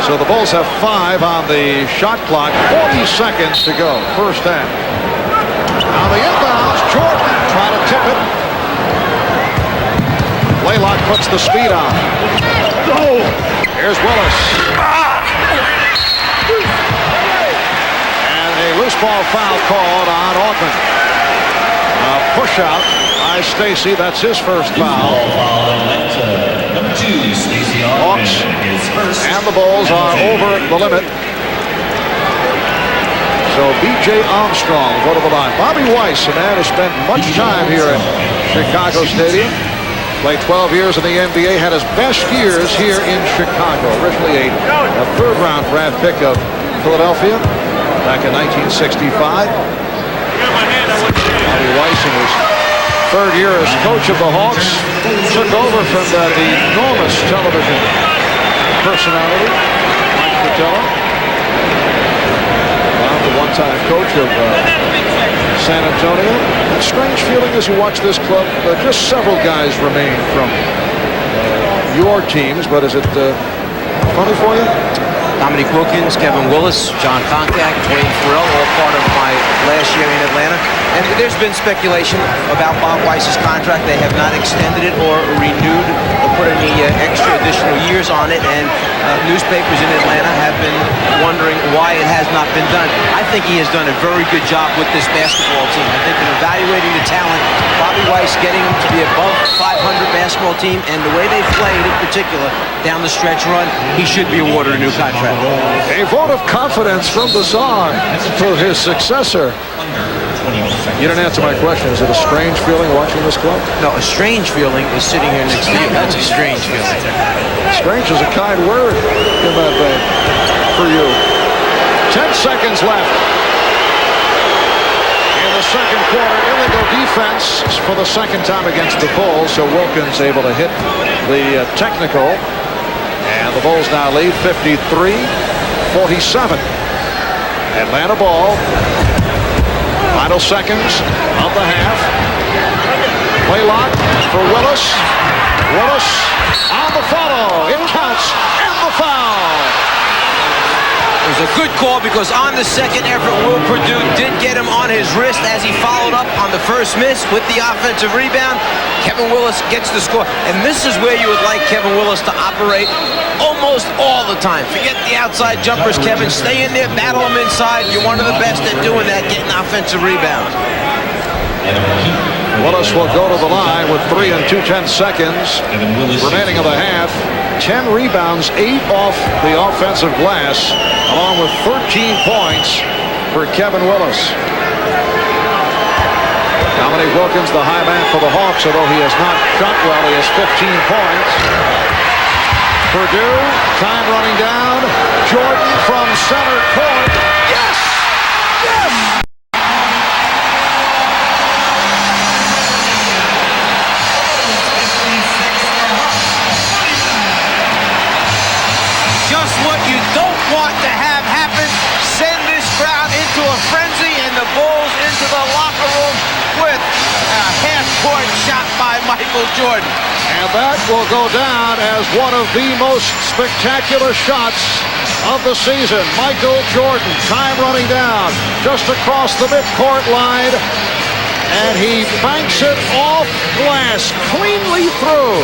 So the Bulls have 5 on the shot clock, 40 seconds to go, first half. Now the inbounds, Jordan trying to tip it. Laylock puts the speed on. Here's Willis. And a loose ball foul called on Ortman. Push out by Stacey. That's his first foul. Number 2, Stacey Hawks and the Bulls are over the limit. So B.J. Armstrong go to the line. Bobby Weiss, a man who spent much time here at Chicago Stadium. Played 12 years in the NBA, had his best years here in Chicago. Originally a third-round draft pick of Philadelphia back in 1965. Bobby Weiss, in his third year as coach of the Hawks, took over from that enormous television personality, Mike Fratello. The one-time coach of San Antonio. A strange feeling as you watch this club. Just several guys remain from your teams, but is it funny for you? Dominique Wilkins, Kevin Willis, John Concack, Dwayne Farrell, all part of my last year in Atlanta. And there's been speculation about Bob Weiss's contract. They have not extended it or renewed or put any extra additional years on it. And newspapers in Atlanta have been wondering why it has not been done. I think he has done a very good job with this basketball team. I think in evaluating the talent, Bobby Weiss getting them to be above 500 basketball team, and the way they played in particular down the stretch run, he should be awarded a new contract. A vote of confidence from the Czar for his successor. You didn't answer my question. Is it a strange feeling watching this club? No, a strange feeling is sitting here next to you. That's a strange feeling. Strange is a kind word in that vein for you. 10 seconds left in the second quarter. Illegal defense for the second time against the Bulls. So Wilkins able to hit the technical. And the Bulls now lead 53-47. Atlanta ball. Final seconds of the half. Play lock for Willis. Willis on the follow. It counts and the foul. There's a Good call, because on the second effort, Will Perdue did get him on his wrist as he followed up on the first miss with the offensive rebound. Kevin Willis gets the score. And this is where you would like Kevin Willis to operate almost all the time. Forget the outside jumpers, Kevin. Stay in there, battle them inside. You're one of the best at doing that, getting offensive rebounds. Willis will go to the line with 3 2/10 seconds remaining of the half. 10 rebounds, 8 off the offensive glass, along with 13 points for Kevin Willis. Dominique Wilkins, the high man for the Hawks, although he has not shot well, he has 15 points. Perdue, time running down. Jordan from center court. Yes! Yes! Just what you don't want to have happen. Send this crowd into a frenzy and the Bulls into the locker room with a half-court shot by Michael Jordan. And that will go down as one of the most spectacular shots of the season. Michael Jordan, time running down just across the midcourt line. And he banks it off glass cleanly through.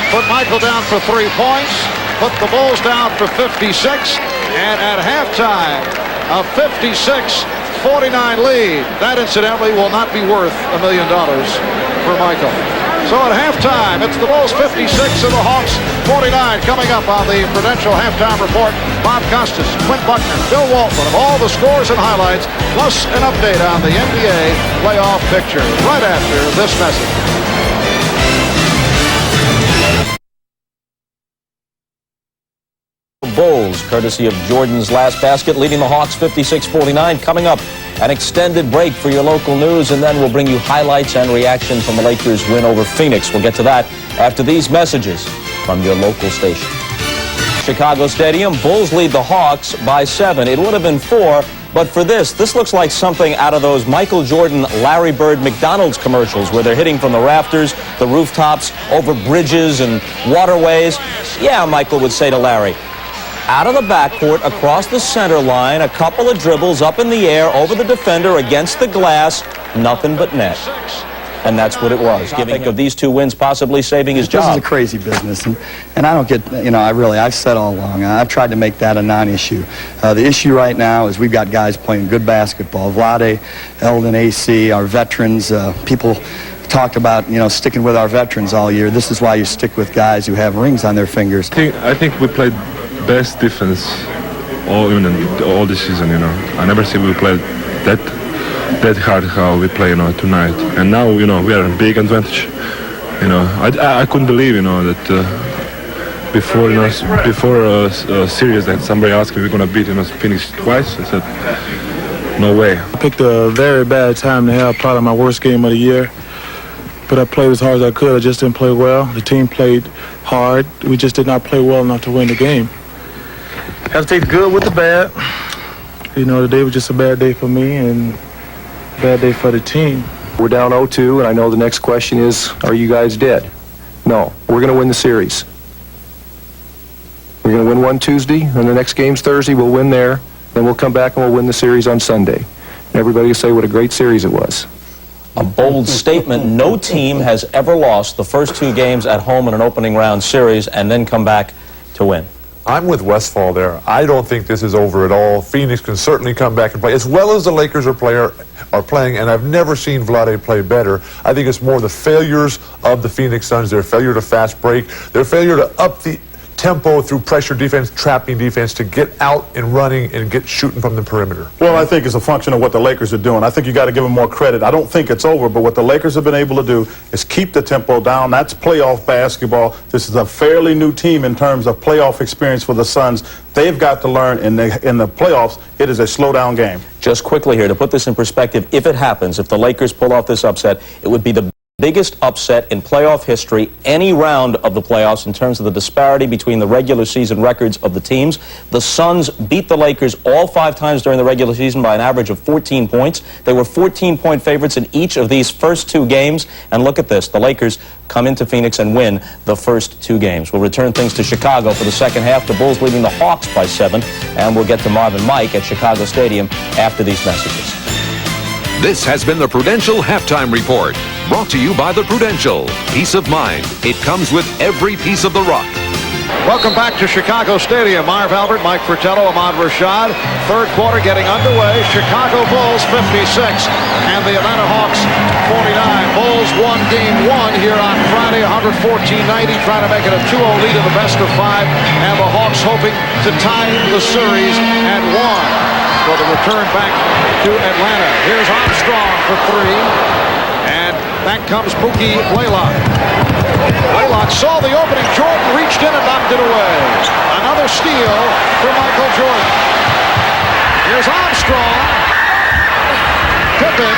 Put Michael down for 3 points. Put the Bulls down for 56. And at halftime, a 56-49 lead. That, incidentally, will not be worth $1 million for Michael. So at halftime, it's the Bulls 56 and the Hawks 49. Coming up on the Prudential Halftime Report, Bob Costas, Quinn Buckner, Bill Walton of all the scores and highlights, plus an update on the NBA playoff picture right after this message. Bulls, courtesy of Jordan's last basket, leading the Hawks 56-49. Coming up, an extended break for your local news, and then we'll bring you highlights and reaction from the Lakers' win over Phoenix. We'll get to that after these messages from your local station. Chicago Stadium, Bulls lead the Hawks by 7. It would have been 4, but for this looks like something out of those Michael Jordan, Larry Bird, McDonald's commercials where they're hitting from the rafters, the rooftops, over bridges and waterways. Yeah, Michael would say to Larry. Out of the backcourt, across the center line, a couple of dribbles up in the air, over the defender, against the glass, nothing but net. And that's what it was, giving of these 2 wins possibly saving his job. This is a crazy business, and I don't get, I've said all along, I've tried to make that a non-issue. The issue right now is we've got guys playing good basketball. Vlade, Eldon, AC, our veterans, people talked about, sticking with our veterans all year. This is why you stick with guys who have rings on their fingers. I think we played best defense all this season. I never see we played that hard how we play tonight, and now we are a big advantage. I couldn't believe that before a series that somebody asked me we're gonna beat Phoenix twice. I said no way. I picked a very bad time to have probably my worst game of the year. But I played as hard as I could. I just didn't play well. The team played hard. We just did not play well enough to win the game. Have to take the good with the bad. Today was just a bad day for me and a bad day for the team. We're down 0-2, and I know the next question is, are you guys dead? No, we're going to win the series. We're going to win one Tuesday, and the next game's Thursday. We'll win there. Then we'll come back and we'll win the series on Sunday. And everybody will say what a great series it was. A bold statement. No team has ever lost the first 2 games at home in an opening round series and then come back to win. I'm with Westfall there. I don't think this is over at all. Phoenix can certainly come back and play as well as the Lakers are playing, and I've never seen Vlade play better. I think it's more the failures of the Phoenix Suns, their failure to fast break, their failure to up the tempo through pressure defense, trapping defense, to get out and running and get shooting from the perimeter. Well, I think it's a function of what the Lakers are doing. I think you got to give them more credit. I don't think it's over, but what the Lakers have been able to do is keep the tempo down. That's playoff basketball. This is a fairly new team in terms of playoff experience for the Suns. They've got to learn in the playoffs, it is a slow-down game. Just quickly here, to put this in perspective, if it happens, if the Lakers pull off this upset, it would be the Biggest upset in playoff history, any round of the playoffs in terms of the disparity between the regular season records of the teams. The Suns beat the Lakers all 5 times during the regular season by an average of 14 points. They were 14-point favorites in each of these first 2 games. And look at this, the Lakers come into Phoenix and win the first 2 games. We'll return things to Chicago for the second half. The Bulls leading the Hawks by 7. And we'll get to Marv and Mike at Chicago Stadium after these messages. This has been the Prudential Halftime Report, brought to you by the Prudential. Peace of mind. It comes with every piece of the rock. Welcome back to Chicago Stadium. Marv Albert, Mike Fratello, Ahmad Rashad. Third quarter getting underway. Chicago Bulls 56 and the Atlanta Hawks 49. Bulls won game 1 here on Friday, 114-90, trying to make it a 2-0 lead in the best of 5. And the Hawks hoping to tie the series at 1. For the return back to Atlanta. Here's Armstrong for 3. And back comes Mookie Blaylock. Blaylock saw the opening. Jordan reached in and knocked it away. Another steal for Michael Jordan. Here's Armstrong. Pippen.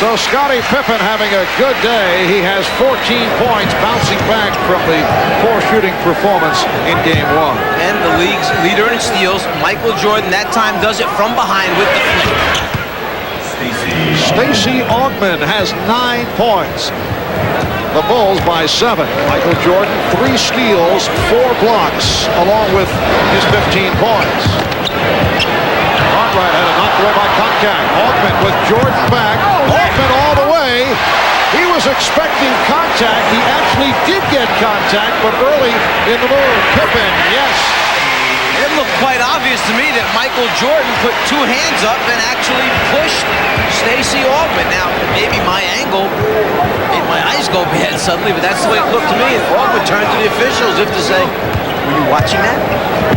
So Scottie Pippen having a good day. He has 14 points, bouncing back from the poor shooting performance in game 1. And the league's leader in steals, Michael Jordan, that time does it from behind with the flick. Stacey Augmon has 9 points. The Bulls by 7. Michael Jordan, 3 steals, 4 blocks, along with his 15 points. Cartwright had it knocked away by contact. Augmon with Jordan back. Augmon all the way. He was expecting contact. He actually did get contact, but early in the move. Pippen, yes. It looked quite obvious to me that Michael Jordan put 2 hands up and actually pushed Stacey Augmon. Now, maybe my angle made my eyes go bad suddenly, but that's the way it looked to me. And Augmon turned to the officials as if to say, were you watching that?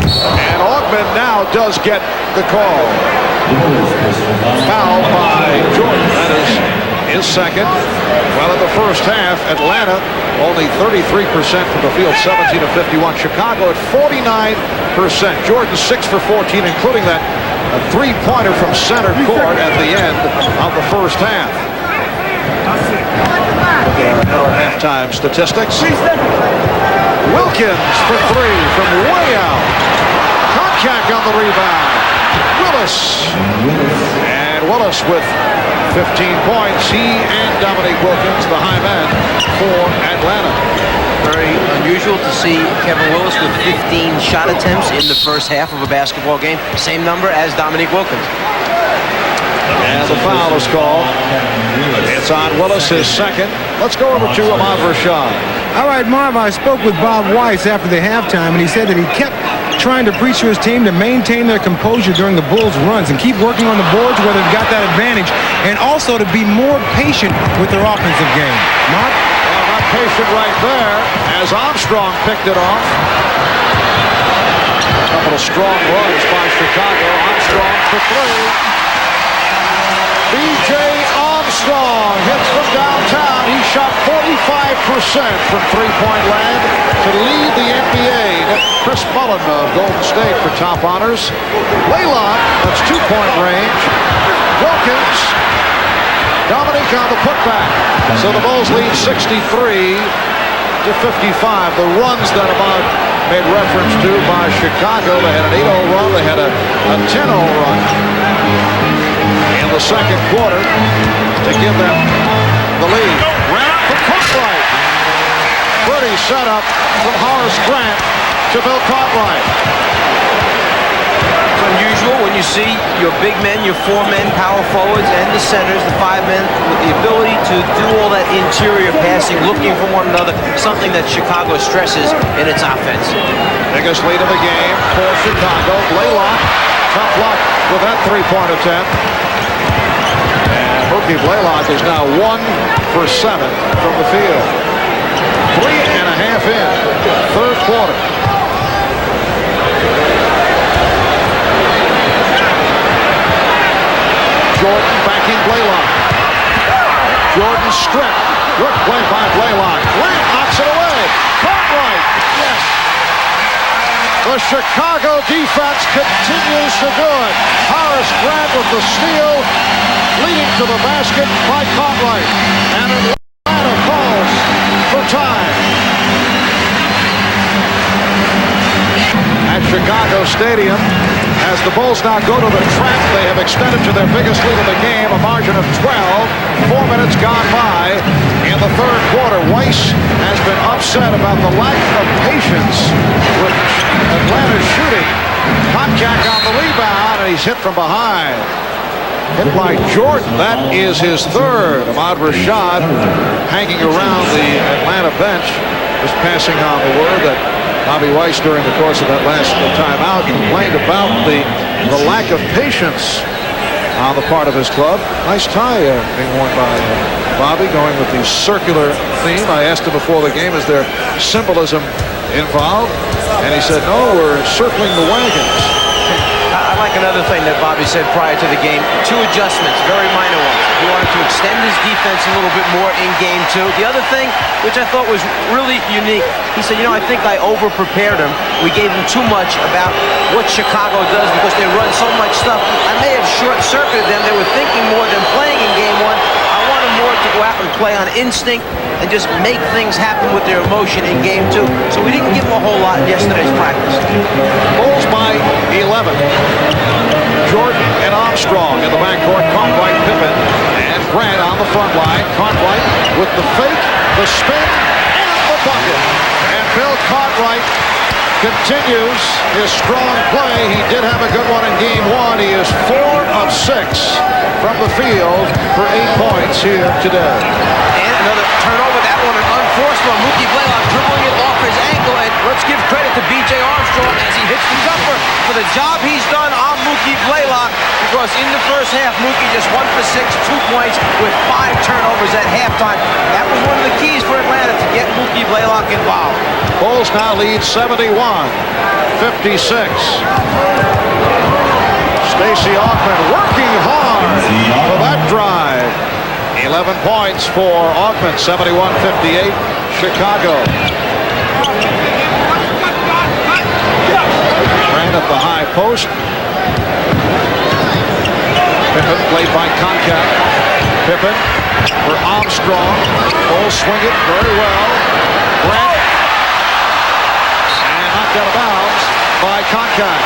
And Augmon now does get the call. Foul by Jordan. That is his second. Well, in the first half, Atlanta only 33% from the field, 17 of 51. Chicago at 49%. Jordan 6 for 14, including that three-pointer from center court at the end of the first half. Our halftime statistics. Wilkins for 3 from way out. Contact on the rebound. Willis. And Willis with 15 points. He and Dominique Wilkins, the high man for Atlanta. Very unusual to see Kevin Willis with 15 shot attempts in the first half of a basketball game. Same number as Dominique Wilkins. And the foul is called. It's on Willis, his second. Let's go over to Ahmad Rashad. All right, Marv, I spoke with Bob Weiss after the halftime, and he said that he kept trying to preach to his team to maintain their composure during the Bulls' runs and keep working on the boards where they've got that advantage, and also to be more patient with their offensive game. Marv? Well, not patient right there as Armstrong picked it off. A couple of strong runs by Chicago. Armstrong for 3. B.J. Armstrong hits from downtown. He shot 45% from three-point land to lead the NBA. Chris Mullin of Golden State for top honors. Blaylock, that's 2-point range. Wilkins. Dominique on the putback. So the Bulls lead 63 to 55. The runs that Ahmad made reference to by Chicago. They had an 8-0 run. They had a 10-0 run in the second quarter to give them the lead. Grant from Cartwright. Pretty setup from Horace Grant to Bill Cartwright. It's unusual when you see your big men, your 4 men, power forwards, and the centers, the 5 men, with the ability to do all that interior passing, looking for one another, something that Chicago stresses in its offense. Biggest lead of the game for Chicago. Blaylock, tough luck with that 3-point attempt. And Mookie Blaylock is now 1 for 7 from the field. 3.5 in, third quarter. Jordan backing Blaylock. Jordan stripped. Good play by Blaylock. Grant knocks it away. Cartwright. Yes. The Chicago defense continues to do it. Horace Grant with the steal. leading to the basket by Cartwright. And Atlanta calls for time. At Chicago Stadium, as the Bulls now go to the trap, they have extended to their biggest lead of the game, a margin of 12. 4 minutes gone by in the third quarter. Weiss has been upset about the lack of patience with Atlanta's shooting. Konchak on the rebound, and he's hit from behind. Hit by Jordan. That is his third. Ahmad Rashad hanging around the Atlanta bench, just passing on the word that Bobby Weiss, during the course of that last timeout, complained about the lack of patience on the part of his club. Nice tie being worn by Bobby, going with the circular theme. I asked him before the game, is there symbolism involved? And he said, no, we're circling the wagons. I like another thing that Bobby said prior to the game. 2 adjustments, very minor ones. He wanted to extend his defense a little bit more in game 2. The other thing, which I thought was really unique, he said, I think I over-prepared him. We gave him too much about what Chicago does because they run so much stuff. I may have short-circuited them. They were thinking more than playing in game 1. I wanted more to go out and play on instinct and just make things happen with their emotion in game 2. So we didn't give him a whole lot in yesterday's practice. Bulls by 11. Jordan and Armstrong in the backcourt. Cartwright, Pippen, and Grant on the front line. Cartwright with the fake, the spin, and the bucket. And Bill Cartwright continues his strong play. He did have a good one in game 1. He is 4 of 6 from the field for 8 points here today. And another turnover. That one an unforced one. Mookie Blaylock dribbling it off his ankle. And let's give credit to B.J. Armstrong as he hits the jumper for the job he's done on Mookie Blaylock, because in the first half, Mookie just 1 for 6, 2 points with 5 turnovers at halftime. That was one of the keys for Atlanta to get Mookie Blaylock involved. Bulls now lead 71-56. Stacey Augmon working hard for that drive. 11 points for Augmon, 71-58, Chicago. Ran at the high post. Pippen played by Konchak. Pippen for Armstrong. Bulls swing it very well. Grant. And knocked out of bounds by Konchak.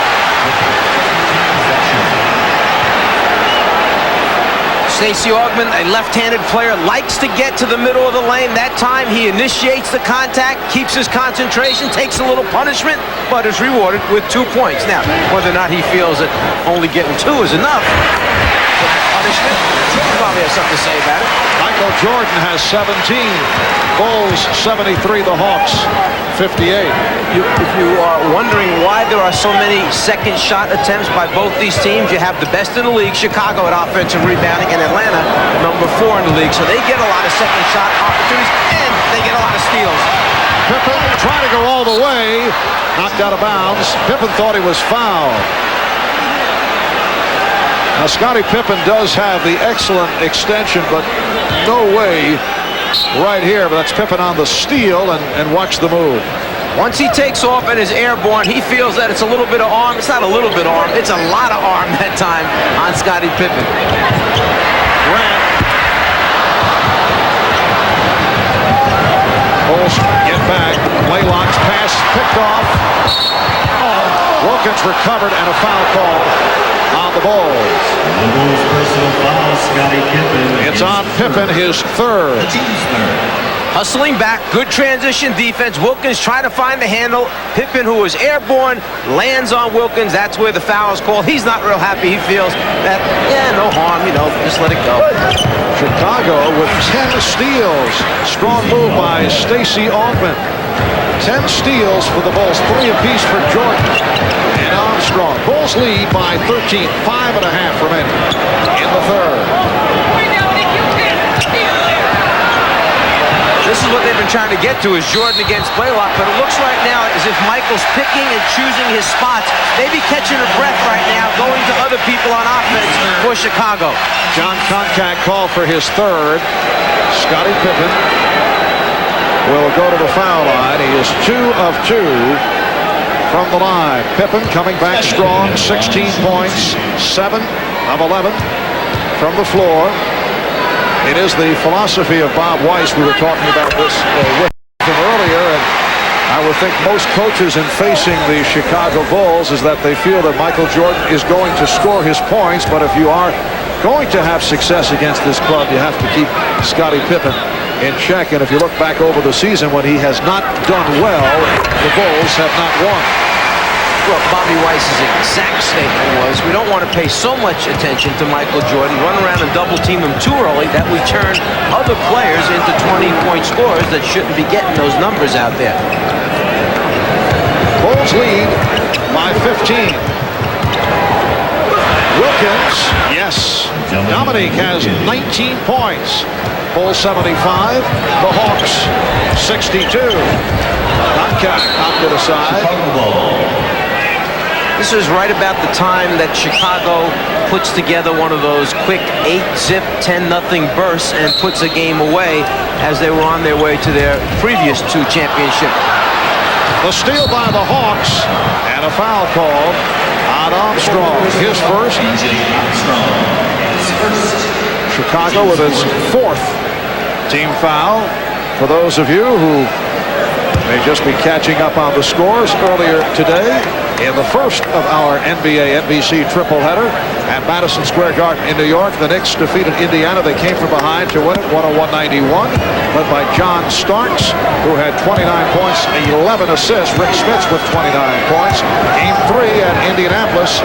Stacey Augmon, a left-handed player, likes to get to the middle of the lane. That time he initiates the contact, keeps his concentration, takes a little punishment, but is rewarded with 2 points. Now, whether or not he feels that only getting 2 is enough for that punishment, he probably has something to say about it. Michael Jordan has 17. Bulls 73, the Hawks 58. If you are wondering why there are so many second shot attempts by both these teams, you have the best in the league, Chicago at offensive rebounding, and Atlanta number 4 in the league. So they get a lot of second shot opportunities, and they get a lot of steals. Pippen trying to go all the way, knocked out of bounds. Pippen thought he was fouled. Now, Scottie Pippen does have the excellent extension, but no way right here. But that's Pippen on the steal, and watch the move. Once he takes off and is airborne, he feels that it's a little bit of arm. It's not a little bit of arm. It's a lot of arm that time on Scottie Pippen. Grant. Bulls get back. Blaylock's pass picked off. Oh, Wilkins recovered, and a foul call on the Bulls. The Bulls personal foul, Scottie Pippen. It's on Pippen, his third. Hustling back, good transition defense. Wilkins trying to find the handle. Pippen, who was airborne, lands on Wilkins. That's where the foul is called. He's not real happy. He feels that, no harm, just let it go. Chicago with 10 steals. Strong move by Stacey Augmon. 10 steals for the Bulls, 3 apiece for Jordan and Armstrong. Bulls lead by 13, 5.5 remaining in the third. This is what they've been trying to get to, is Jordan against Blaylock, but it looks right now as if Michael's picking and choosing his spots, maybe catching a breath right now, going to other people on offense for Chicago. John Konchak called for his third. Scottie Pippen will go to the foul line. He is 2 of 2 from the line. Pippen coming back strong, 16 points, 7 of 11 from the floor. It is the philosophy of Bob Weiss. We were talking about this with him earlier, and I would think most coaches in facing the Chicago Bulls is that they feel that Michael Jordan is going to score his points, but if you are going to have success against this club, you have to keep Scottie Pippen in check. And if you look back over the season when he has not done well, the Bulls have not won. Well, Bobby Weiss's exact statement was, we don't want to pay so much attention to Michael Jordan, run around and double team him too early, that we turn other players into 20-point scorers that shouldn't be getting those numbers out there. Bulls lead by 15. Wilkins, yes. Dominique has 19 points. Bulls 75, the Hawks 62. Contact knocked it aside. This is right about the time that Chicago puts together one of those quick 8-zip, 10-0 bursts and puts a game away as they were on their way to their previous 2 championships. The steal by the Hawks and a foul called on Armstrong. His first. Chicago with its 4th team foul. For those of you who may just be catching up on the scores earlier today, in the first of our NBA-NBC triple header at Madison Square Garden in New York, the Knicks defeated Indiana. They came from behind to win it 101-91, led by John Starks, who had 29 points, 11 assists. Rick Smits with 29 points. Game 3 at Indianapolis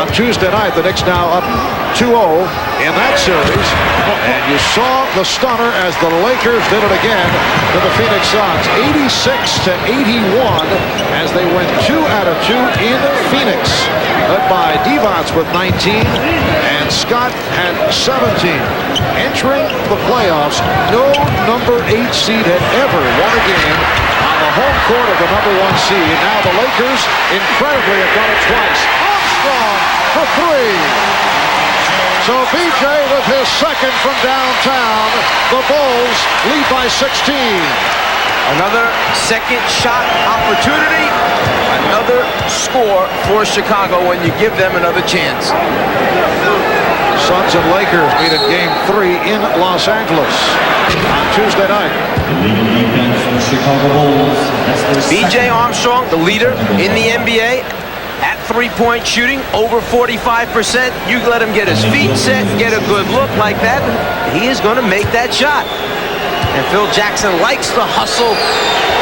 on Tuesday night. The Knicks now up 2-0 in that series. And you saw the stunner as the Lakers did it again to the Phoenix Suns. 86-81 as they went 2 out of 2 in Phoenix, led by Devons with 19 and Scott had 17. Entering the playoffs, no number 8 seed had ever won a game on the home court of the number 1 seed. Now the Lakers incredibly have done it twice. Armstrong for 3. So BJ with his second from downtown. The Bulls lead by 16. Another second shot opportunity. Another score for Chicago when you give them another chance. Suns and Lakers meet in Game 3 in Los Angeles on Tuesday night. B.J. Armstrong, the leader in the NBA, at three-point shooting, over 45%. You let him get his feet set, get a good look like that, he is going to make that shot. And Phil Jackson likes the hustle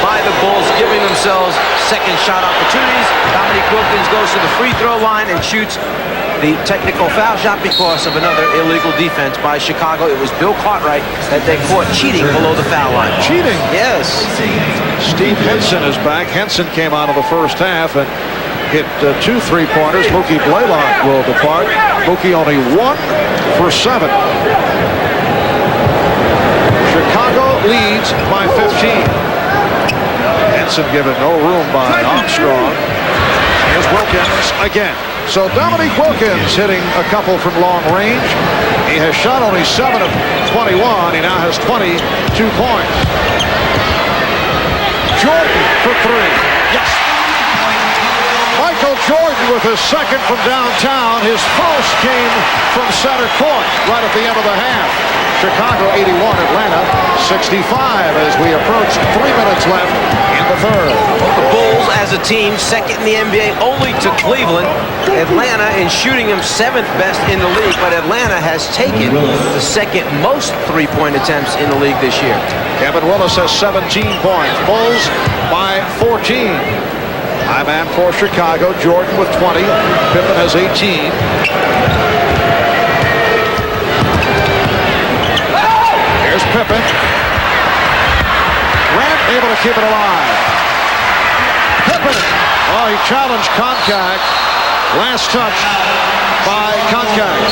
by the Bulls, giving themselves second shot opportunities. Dominique Wilkins goes to the free throw line and shoots the technical foul shot because of another illegal defense by Chicago. It was Bill Cartwright that they caught cheating below the foul line. Cheating? Yes. Steve Henson is back. Henson came out of the first half and hit 2 3-pointers. Mookie Blaylock will depart. Mookie only 1 for 7. Chicago leads by 15. Henson given no room by Armstrong. Here's Wilkins again. So Dominique Wilkins hitting a couple from long range. He has shot only 7 of 21. He now has 22 points. Jordan for 3. Yes. Michael Jordan with his second from downtown. His first came from center court right at the end of the half. Chicago 81, Atlanta 65 as we approach 3 minutes left in the third. The Bulls as a team, second in the NBA only to Cleveland. Atlanta in shooting him 7th best in the league, but Atlanta has taken the second most three-point attempts in the league this year. Kevin Willis has 17 points. Bulls by 14. High man for Chicago, Jordan with 20. Pippen has 18. Here's Pippen. Grant able to keep it alive. Pippen. Oh, he challenged contact. Last touch by contact.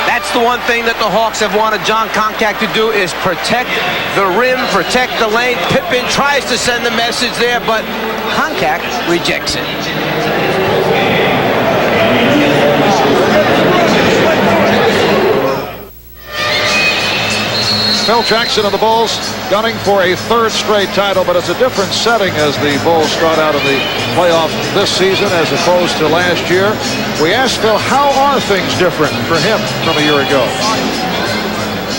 That's the one thing that the Hawks have wanted John Contact to do is protect the rim, protect the lane. Pippen tries to send the message there, but Contact rejects it. Phil Jackson of the Bulls gunning for a third straight title, but it's a different setting as the Bulls start out in the playoff this season as opposed to last year. We asked Phil, how are things different for him from a year ago?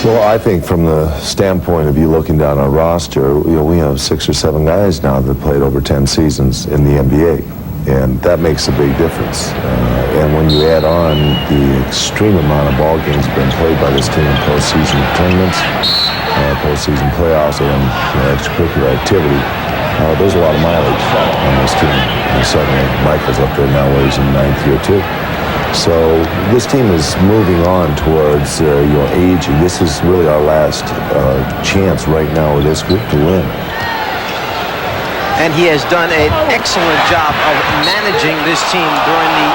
Well, I think from the standpoint of you looking down our roster, we have 6 or 7 guys now that played over 10 seasons in the NBA, and that makes a big difference. And when you add on the extreme amount of ball games that have been played by this team in postseason tournaments, postseason playoffs, and extracurricular activity, there's a lot of mileage on this team. And certainly Michael's up there now where he's in 9th year too. So this team is moving on towards age, and this is really our last chance right now with this group to win. And he has done an excellent job of managing this team during the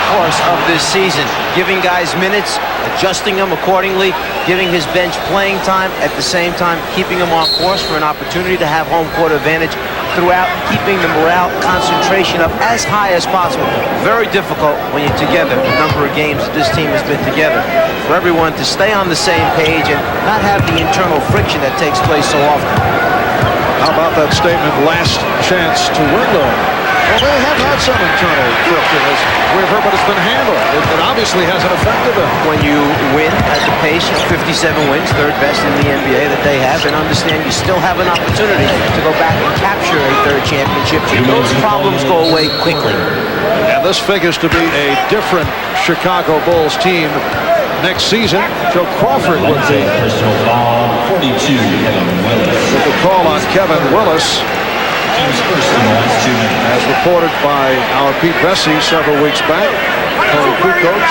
course of this season, giving guys minutes, adjusting them accordingly, giving his bench playing time, at the same time keeping them on course for an opportunity to have home court advantage throughout, keeping the morale, concentration up as high as possible. Very difficult when you're together. The number of games that this team has been together, for everyone to stay on the same page and not have the internal friction that takes place so often. How about that statement, last chance to win, though? Well, they have had some internal friction, as we've heard, but it's been handled. It obviously hasn't affected them. When you win at the pace of 57 wins, third best in the NBA that they have, and understand you still have an opportunity to go back and capture a third championship, those problems go away quickly. And this figures to be a different Chicago Bulls team next season. Joe Crawford with the call on Kevin Willis. As reported by our Pete Vesey several weeks back, Tony Kukoc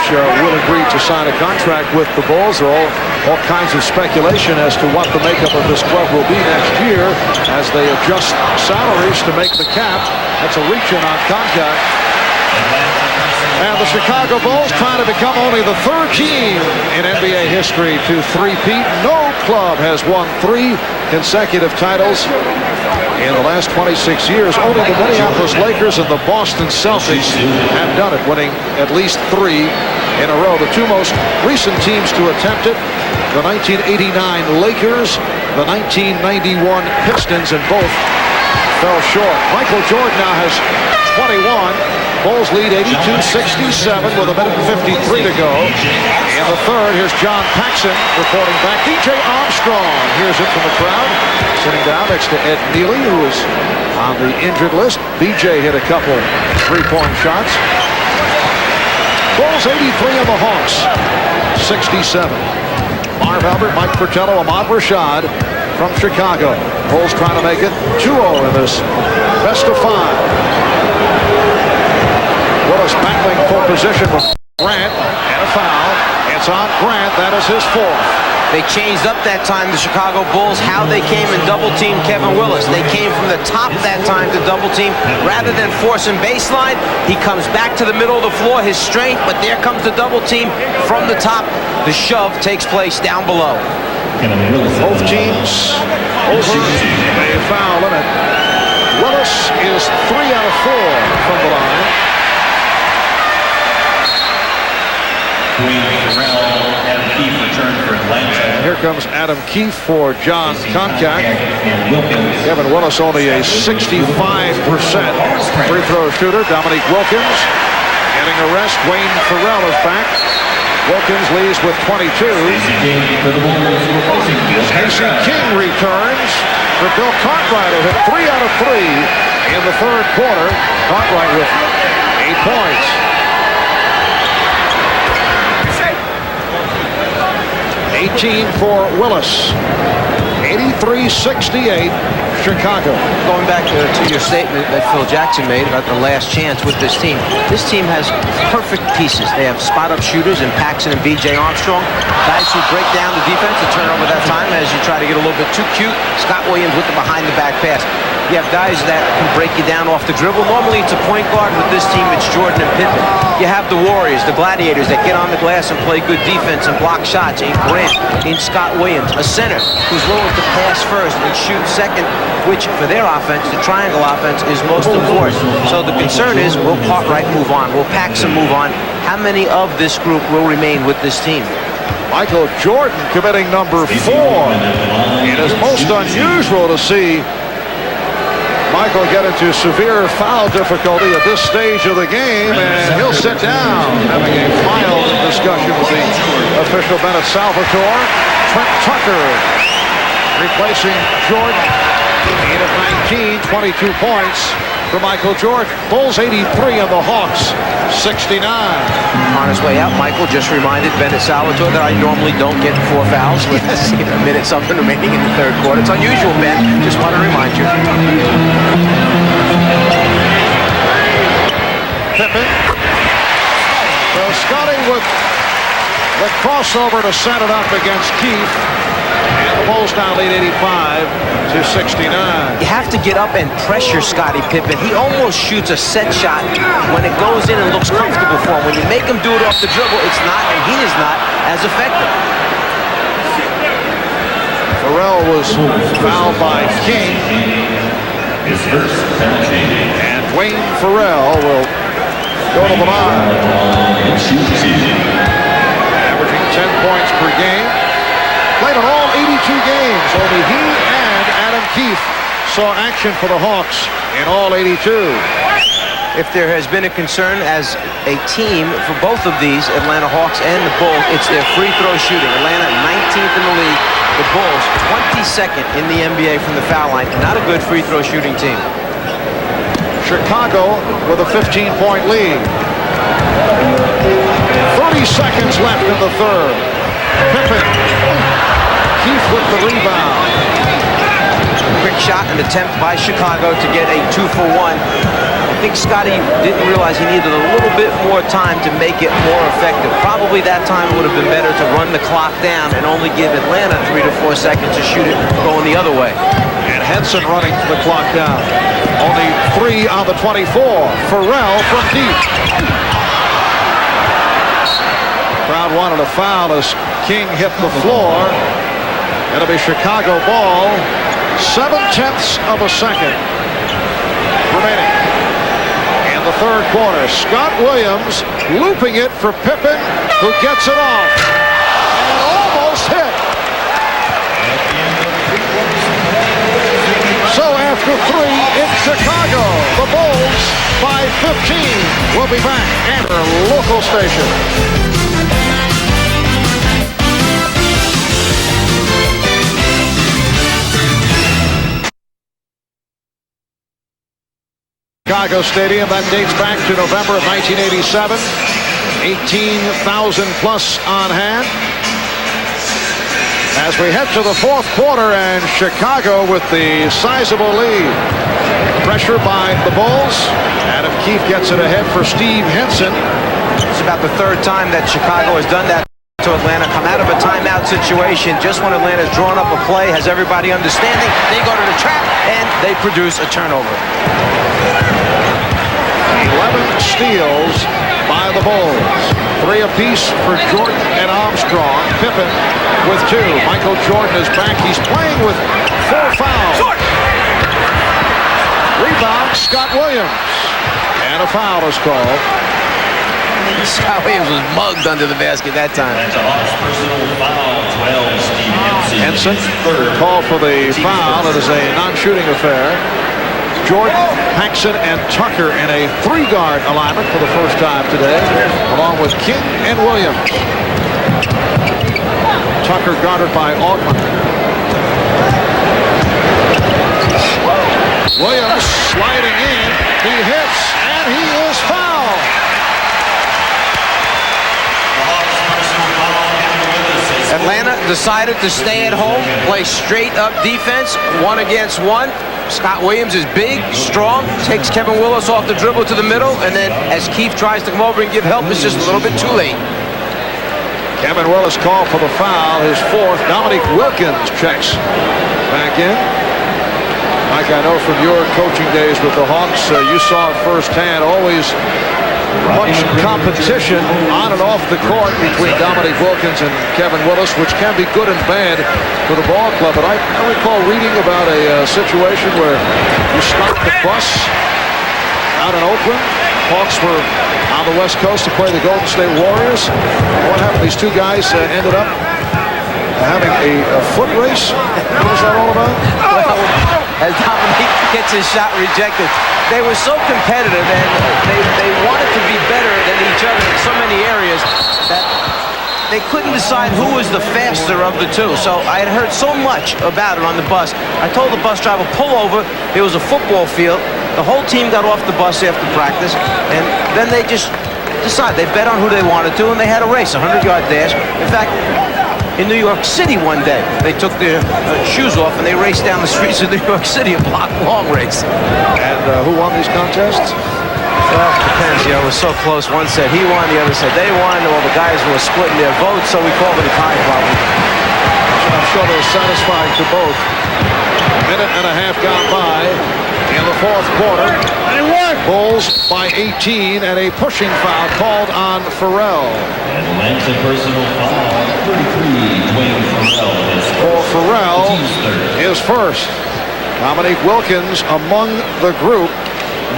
will agree to sign a contract with the Bulls. There are all kinds of speculation as to what the makeup of this club will be next year as they adjust salaries to make the cap. That's a reach-in on contact. And the Chicago Bulls trying to become only the third team in NBA history to three-peat. No club has won 3 consecutive titles in the last 26 years. Only the Minneapolis Lakers and the Boston Celtics have done it, winning at least 3 in a row. The 2 most recent teams to attempt it, the 1989 Lakers, the 1991 Pistons, and both fell short. Michael Jordan now has 21. Bulls lead 82-67 with 1:53 to go. In the third, here's John Paxson reporting back. DJ Armstrong hears it from the crowd. Sitting down next to Ed Neely, who is on the injured list. BJ hit a couple 3-point shots. Bulls 83 on the Hawks, 67. Marv Albert, Mike Fratello, Ahmad Rashad from Chicago. Bulls trying to make it 2-0 in this best of 5. Willis battling for position with Grant, and a foul. It's on Grant. That is his 4th. They changed up that time, the Chicago Bulls, how they came and double-teamed Kevin Willis. They came from the top that time to double-team. Rather than force him baseline, he comes back to the middle of the floor, his strength, but there comes the double-team from the top. The shove takes place down below. Both teams over a foul limit. Willis is 3 out of 4 from the line. And here comes Adam Keefe for John Koncak. Kevin Willis only a 65% free throw shooter. Dominique Wilkins getting a rest. Wayne Farrell is back. Wilkins leads with 22. Stacey King returns for Bill Cartwright, who hit 3 out of 3 in the third quarter. Cartwright with 8 points. 18 for Willis. 83-68, Chicago. Going back to your statement that Phil Jackson made about the last chance with this team has perfect pieces. They have spot-up shooters in Paxson and B.J. Armstrong, guys who break down the defense and turn over that time as you try to get a little bit too cute. Scott Williams with the behind-the-back pass. You have guys that can break you down off the dribble. Normally it's a point guard. With this team, it's Jordan and Pippen. You have the Warriors, the Gladiators, that get on the glass and play good defense and block shots. In Grant, in Scott Williams, a center who's willing to pass first and shoot second, which for their offense, the triangle offense, is most important. So the concern is, will Cartwright move on? Will Paxson move on? How many of this group will remain with this team? Michael Jordan committing number 4. It is most unusual to see Michael get into severe foul difficulty at this stage of the game, and he'll sit down, having a mild discussion with the official Bennett Salvatore. Trent Tucker replacing Jordan. 8 of 19, 22 points for Michael Jordan. Bulls 83 and the Hawks 69. On his way out, Michael just reminded Bennett Salvatore that I normally don't get 4 fouls with a minute something remaining in the third quarter. It's unusual, Ben. Just want to remind you. Pippen. So Scottie with the crossover to set it up against Keith. And the Bulls now lead 85-69. You have to get up and pressure Scottie Pippen. He almost shoots a set shot when it goes in and looks comfortable for him. When you make him do it off the dribble, it's not, and he is not as effective. Farrell was fouled by King. And Wayne Farrell will go to the line. Averaging 10 points per game. Played in all 82 games. Only he and Adam Keefe saw action for the Hawks in all 82. If there has been a concern as a team for both of these, Atlanta Hawks and the Bulls, it's their free throw shooting. Atlanta 19th in the league. The Bulls 22nd in the NBA from the foul line. Not a good free throw shooting team. Chicago with a 15-point lead. 30 seconds left in the third. Pippen. Keith with the rebound. Quick shot and attempt by Chicago to get a 2-for-1. I think Scottie didn't realize he needed a little bit more time to make it more effective. Probably that time would have been better to run the clock down and only give Atlanta 3 to 4 seconds to shoot it going the other way. And Henson running the clock down. Only 3 on the 24. Farrell from deep. Crowd wanted a foul as King hit the floor. It'll be Chicago ball. 0.7 of a second remaining in the third quarter. Scott Williams looping it for Pippen, who gets it off and almost hit. So after 3 in Chicago, the Bulls by 15 will be back at our local station. Chicago Stadium, that dates back to November of 1987. 18,000 plus on hand. As we head to the fourth quarter, and Chicago with the sizable lead. Pressure by the Bulls. Adam Keefe gets it ahead for Steve Henson. It's about the third time that Chicago has done that to Atlanta. Come out of a timeout situation just when Atlanta's drawn up a play, has everybody understanding. They go to the trap, and they produce a turnover. 11 steals by the Bulls. 3 apiece for Jordan and Armstrong. Pippen with 2. Michael Jordan is back. He's playing with 4 fouls. Rebound, Scott Williams. And a foul is called. Scott Williams was mugged under the basket that time. Henson called for the foul. It is a non-shooting affair. Jordan, Paxson, and Tucker in a 3-guard alignment for the first time today, along with King and Williams. Tucker guarded by Altman. Williams sliding in. He hits, and he is fouled. Atlanta decided to stay at home, play straight-up defense, 1 against 1. Scott Williams is big, strong, takes Kevin Willis off the dribble to the middle, and then as Keefe tries to come over and give help, it's just a little bit too late. Kevin Willis called for the foul, his 4th. Dominique Wilkins checks back in. Mike, I know from your coaching days with the Hawks, you saw it firsthand, always much competition on and off the court between Dominique Wilkins and Kevin Willis, which can be good and bad for the ball club. But I recall reading about a situation where you stopped the bus out in Oakland, Hawks were on the West Coast to play the Golden State Warriors. What happened? These two guys ended up having a foot race. What was that all about? Well, as Dominique gets his shot rejected, they were so competitive and they wanted to be better than each other in so many areas that they couldn't decide who was the faster of the two. So I had heard so much about it on the bus. I told the bus driver, pull over. It was a football field. The whole team got off the bus after practice, and then they just decided. They bet on who they wanted to, and they had a race, a 100-yard dash. In fact, in New York City one day, they took their shoes off, and they raced down the streets of New York City, a block-long race. And who won these contests? Well, it depends. You know, it was so close. One said he won, the other said they won. All the guys were splitting their votes, so we called it a tie problem. I'm sure they were satisfying to both. A minute and a half gone by in the fourth quarter. And it worked! Bulls by 18 and a pushing foul called on Farrell. Atlanta personal foul, 33, Dwayne Farrell. For Farrell is first. Dominique Wilkins among the group.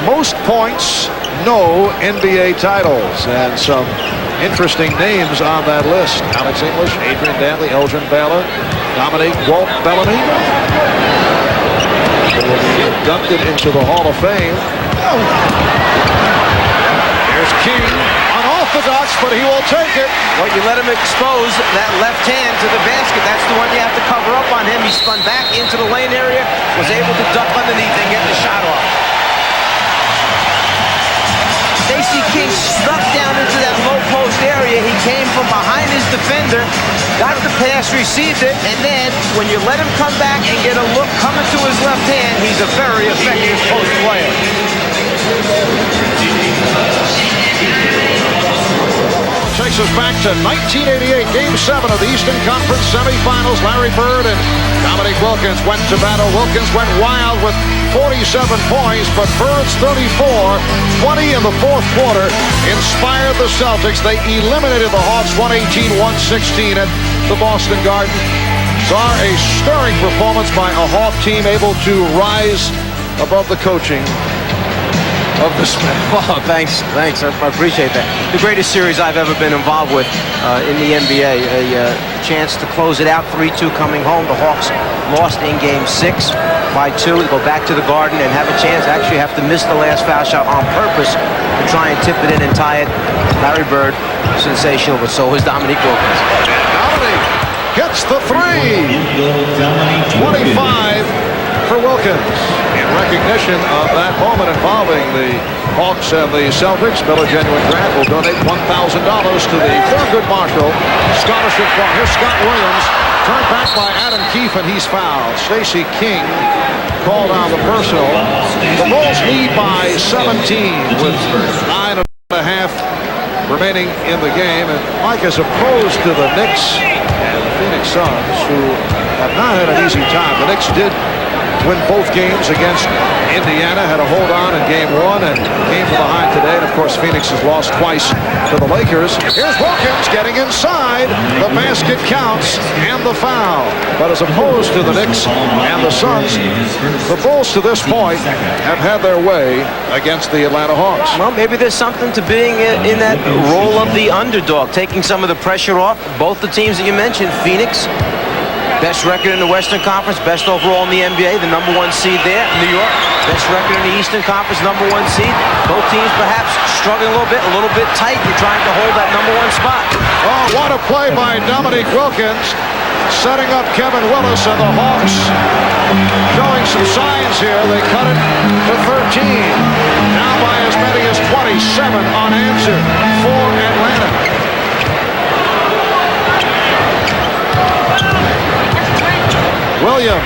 Most points, no NBA titles, and some interesting names on that list. Alex English, Adrian Dantley, Elgin Baylor, Dominique Walt Bellamy. Will be inducted into the Hall of Fame. Here's King, unorthodox, but he will take it. Well, you let him expose that left hand to the basket. That's the one you have to cover up on him. He spun back into the lane area, was able to duck underneath and get the shot off. Stacey King snuck down into that low post area. He came from behind his defender, got the pass, received it, and then when you let him come back and get a look coming to his left hand, he's a very effective post player. Takes us back to 1988, Game 7 of the Eastern Conference semifinals. Larry Bird and Dominique Wilkins went to battle. Wilkins went wild with 47 points, but Bird's 34, 20 in the fourth quarter inspired the Celtics. They eliminated the Hawks 118-116 at the Boston Garden. Saw a stirring performance by a Hawk team able to rise above the coaching of this man. Oh, thanks. I appreciate that. The greatest series I've ever been involved with in the NBA. A chance to close it out, 3-2 coming home. The Hawks lost in Game 6 by 2. Go back to the Garden and have a chance. Actually have to miss the last foul shot on purpose to try and tip it in and tie it. Larry Bird, sensational, but so was Dominique Wilkins. Dominique gets the three. 25 for Wilkins. In recognition of that moment involving the Hawks and the Celtics, Miller Genuine Grant will donate $1,000 to the Thurgood Marshall Scholarship Fund. Here's Scott Williams, turned back by Adam Keefe, and he's fouled. Stacey King called on the personal. The Bulls lead by 17 with 9.5 remaining in the game. And Mike, as opposed to the Knicks and the Phoenix Suns, who have not had an easy time, the Knicks did win both games against Indiana, had a hold on in Game 1 and came from behind today. And of course, Phoenix has lost twice to the Lakers. Here's Wilkins getting inside. The basket counts and the foul. But as opposed to the Knicks and the Suns, the Bulls to this point have had their way against the Atlanta Hawks. Well, maybe there's something to being in that role of the underdog, taking some of the pressure off. Both the teams that you mentioned, Phoenix, best record in the Western Conference, best overall in the NBA, the #1 seed there. New York, best record in the Eastern Conference, #1 seed. Both teams perhaps struggling a little bit tight in trying to hold that #1 spot. Oh, what a play by Dominique Wilkins, setting up Kevin Willis, and the Hawks showing some signs here. They cut it to 13. Now by as many as 27 unanswered for Atlanta. Williams.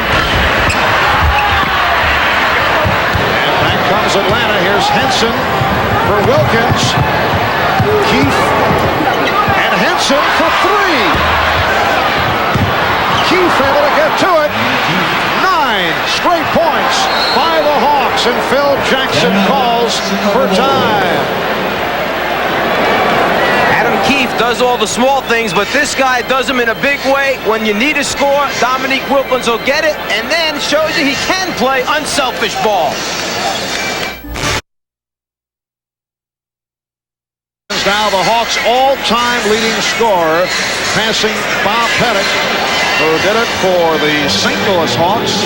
And back comes Atlanta. Here's Henson for Wilkins. Keefe. And Henson for three. Keefe able to get to it. 9 straight points by the Hawks. And Phil Jackson calls for time. Keefe does all the small things, but this guy does them in a big way. When you need a score, Dominique Wilkins will get it, and then shows you he can play unselfish ball. now the Hawks' all-time leading scorer, passing Bob Pettit, who did it for the St. Louis Hawks.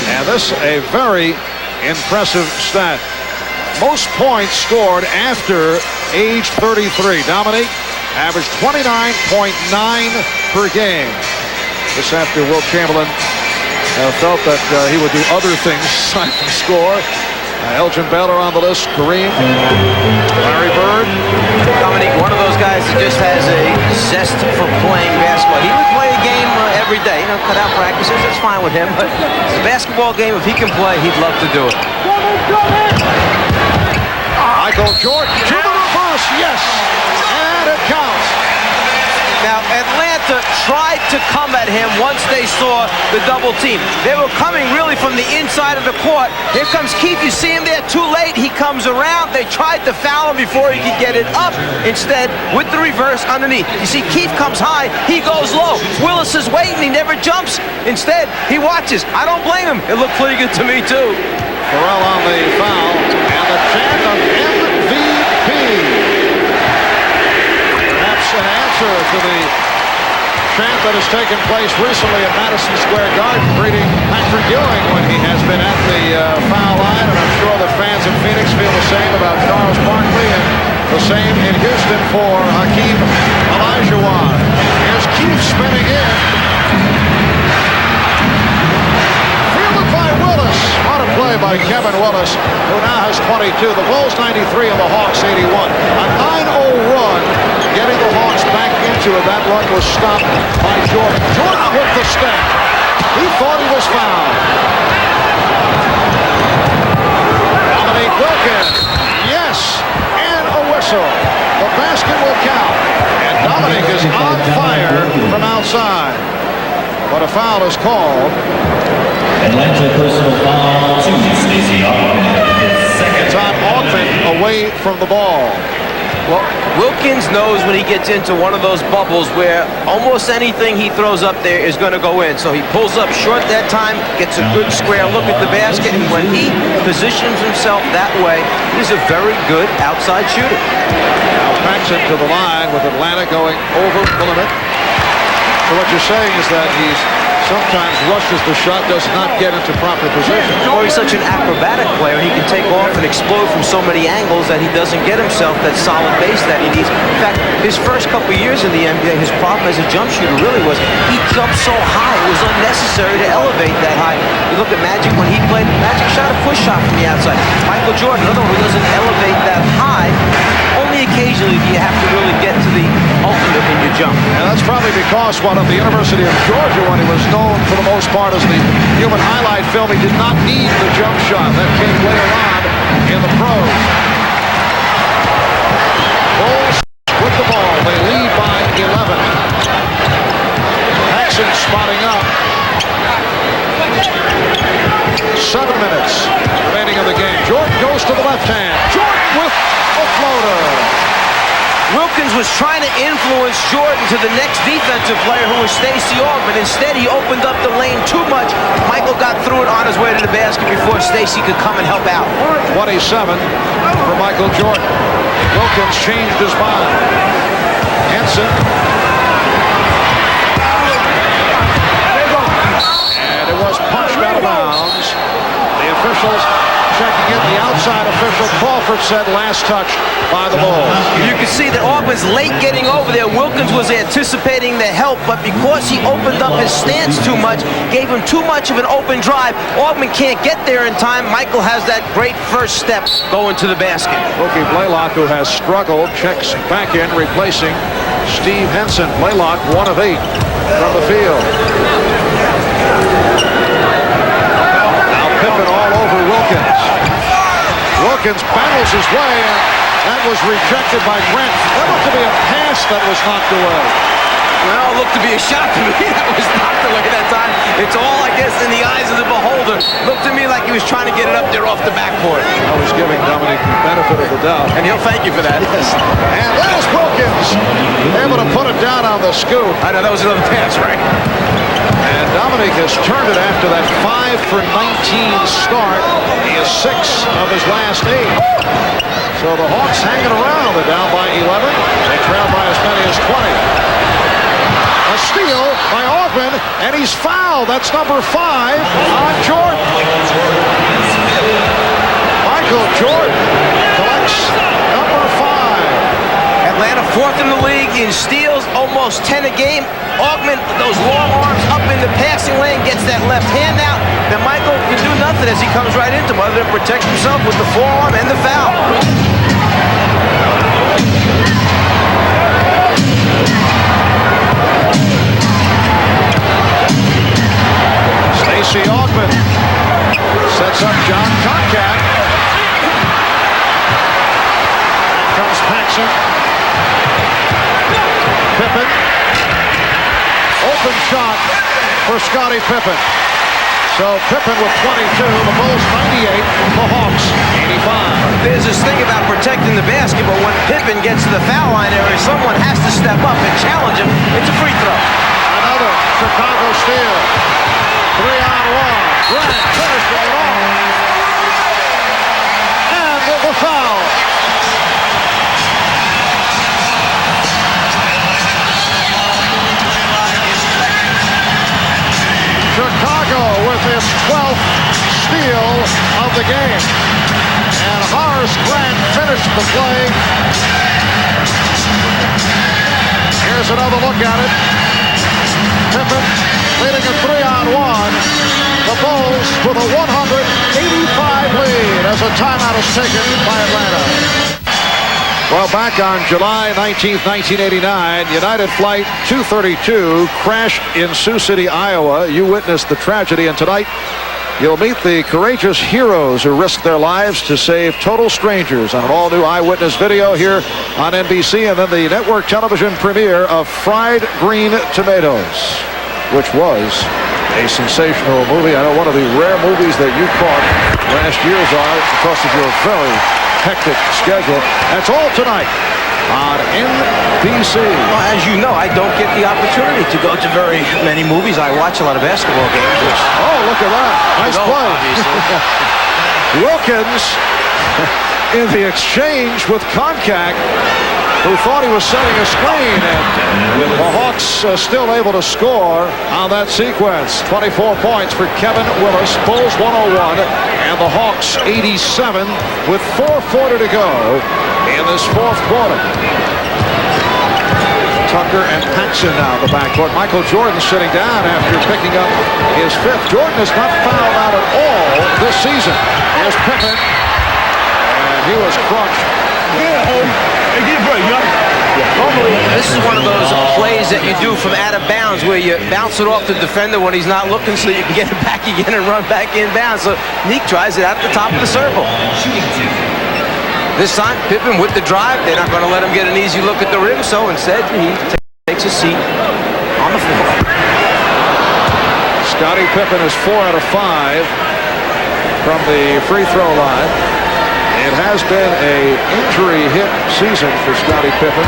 And this a very impressive stat. Most points scored after age 33. Dominique averaged 29.9 per game. This after Wilt Chamberlain felt that he would do other things aside from score. Elgin Baylor on the list, Kareem, Larry Bird. Dominique, one of those guys that just has a zest for playing basketball. He would play a game every day, cut out practices, that's fine with him, but the basketball game, if he can play, he'd love to do it. Michael Jordan to the reverse, yes, and it counts. Now, Atlanta tried to come at him once they saw the double team. They were coming really from the inside of the court. Here comes Keith. You see him there too late. He comes around. They tried to foul him before he could get it up. Instead, with the reverse underneath. You see Keith comes high. He goes low. Willis is waiting. He never jumps. Instead, he watches. I don't blame him. It looked pretty good to me, too. Pharrell on the foul. And the chant of MVP. Perhaps an answer to the chant that has taken place recently at Madison Square Garden, greeting Patrick Ewing when he has been at the foul line, and I'm sure the fans in Phoenix feel the same about Charles Barkley, and the same in Houston for Hakeem Olajuwon. Here's Keith spinning in. Fielded by Willis. What a play by Kevin Willis, who now has 22. The Bulls 93 and the Hawks 81. A 9-0 run, getting the Hawks back into it. That run was stopped by Jordan. Jordan with the step. He thought he was fouled. Dominique Wilkins. Yes, and a whistle. The basket will count. And Dominique is on fire from outside. But a foul is called. Atlanta personal foul to Stacey Augmon. It's on Augmon away from the ball. Well, Wilkins knows when he gets into one of those bubbles where almost anything he throws up there is going to go in. So he pulls up short that time, gets a good square look at the basket, and when he positions himself that way, he's a very good outside shooter. Now Paxson to the line with Atlanta going over the limit. So what you're saying is that he's sometimes rushes the shot, does not get into proper position. Or he's such an acrobatic player, he can take off and explode from so many angles that he doesn't get himself that solid base that he needs. In fact, his first couple years in the NBA, his problem as a jump shooter really was he jumped so high, it was unnecessary to elevate that high. You look at Magic when he played, Magic shot a push shot from the outside. Michael Jordan, another one who doesn't elevate that high. Only occasionally do you have to really get to the ultimate in your jump. And that's probably because one of the University of Georgia, when he was known for the most part as the human highlight film, he did not need the jump shot. That came later on in the pros. Bulls with the ball. They lead by 11. Paxson spotting up. 7 minutes remaining of the game. Jordan goes to the left hand. Jordan with a floater. Wilkins was trying to influence Jordan to the next defensive player, who was Stacey Augmon. Instead, he opened up the lane too much. Michael got through it on his way to the basket before Stacey could come and help out. 27 for Michael Jordan. Wilkins changed his mind. Henson. And it was punched out of bounds. The officials checking it. The outside official, Crawford, said last touch by the Bulls. You can see that Augmon's late getting over there. Wilkins was anticipating the help, but because he opened up his stance too much, gave him too much of an open drive, Augmon can't get there in time. Michael has that great first step going to the basket. Rookie Blaylock, who has struggled, checks back in, replacing Steve Henson. Blaylock, 1 of 8 from the field. Now Pippen all over Wilkins. Wilkins battles his way, and that was rejected by Grant. That looked to be a pass that was knocked away. Well, it looked to be a shot to me. That was knocked away that time. It's all, I guess, in the eyes of the beholder. Looked to me like he was trying to get it up there off the backboard. I was giving Dominique the benefit of the doubt. And he'll thank you for that. Yes. And there's Wilkins, able to put it down on the scoop. I know, that was another pass, right? And Dominique has turned it after that 5 for 19 start. He is 6 of his last 8. So So the Hawks hanging around. They're down by 11. They trail by as many as 20. A steal by Augman, and he's fouled. That's number 5 on Jordan. Michael Jordan collects number 5. Atlanta 4th in the league in steals, almost 10 a game. Augman, those long arms up in the passing lane, gets that left hand out. Then Michael can do nothing as he comes right into him other than protect himself with the forearm and the foul. Stacey Augman sets up John Concat. Comes Paxson. Pippen. Open shot for Scottie Pippen. So Pippen with 22, the Bulls 98, the Hawks 85. There's this thing about protecting the basketball. When Pippen gets to the foul line area, someone has to step up and challenge him. It's a free throw. Another Chicago steal. 3-on-1. Grant finished it off. And with the foul. Chicago with his 12th steal of the game. And Horace Grant finished the play. Here's another look at it. Pippen leading a 3-on-1. The Bulls with a 185 lead as a timeout is taken by Atlanta. Well, back on July 19th, 1989, United Flight 232 crashed in Sioux City, Iowa. You witnessed the tragedy, and tonight you'll meet the courageous heroes who risked their lives to save total strangers on an all-new eyewitness video here on NBC, and then the network television premiere of Fried Green Tomatoes, which was a sensational movie. I know one of the rare movies that you caught last year, Czar, because of your very hectic schedule. That's all tonight on NBC. Well, as you know, I don't get the opportunity to go to very many movies. I watch a lot of basketball games. Oh, look at that. Nice play. Wilkins in the exchange with Concac, who thought he was setting a screen, and the Hawks still able to score on that sequence. 24 points for Kevin Willis. Bulls 101, and the Hawks 87 with 4:40 to go in this fourth quarter. Tucker and Paxson now in the backcourt. Michael Jordan sitting down after picking up his 5th. Jordan has not fouled out at all this season. Here's Pippen, and he was crushed. Normally, this is one of those plays that you do from out of bounds where you bounce it off the defender when he's not looking so you can get it back again and run back in bounds. So Neek tries it at the top of the circle. This time, Pippen with the drive. They're not going to let him get an easy look at the rim, so instead he takes a seat on the floor. Scottie Pippen is 4 out of 5 from the free throw line. It has been a injury-hit season for Scottie Pippen.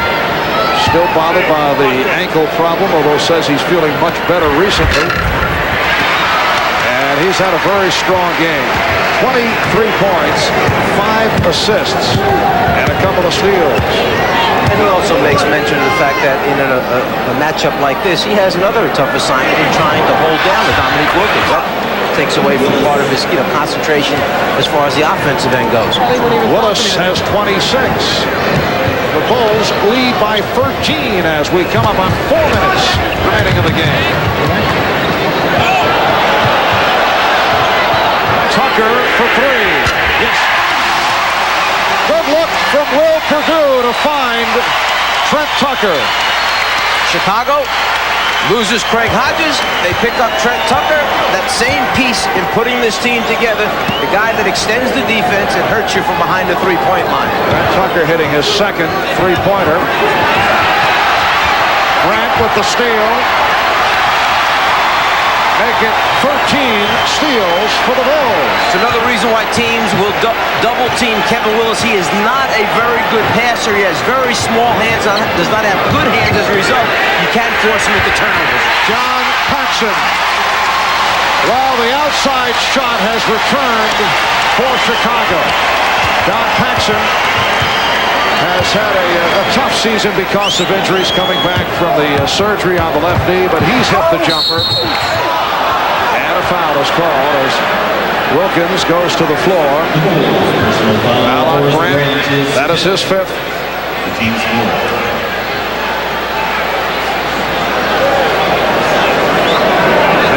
Still bothered by the ankle problem, although says he's feeling much better recently. And he's had a very strong game. 23 points, 5 assists, and a couple of steals. And he also makes mention of the fact that in a matchup like this, he has another tough assignment in trying to hold down the Dominique Wilkins. That takes away from part of his concentration as far as the offensive end goes. Willis has 26. The Bulls lead by 13 as we come up on 4 minutes remaining in the game. Tucker for 3. Yes. Good look from Will Perdue to find Trent Tucker. Chicago loses Craig Hodges. They pick up Trent Tucker. That same piece in putting this team together. The guy that extends the defense and hurts you from behind the three-point line. Trent Tucker hitting his 2nd three-pointer. Grant with the steal. Make it 13 steals for the Bulls. It's another reason why teams will double team Kevin Willis. He is not a very good passer. He has very small hands, does not have good hands as a result. You can't force him into turnovers. John Paxson. Well, the outside shot has returned for Chicago. John Paxson had a tough season because of injuries coming back from the surgery on the left knee, but he's hit the jumper. And a foul is called as Wilkins goes to the floor. Foul on Grant. That is his fifth.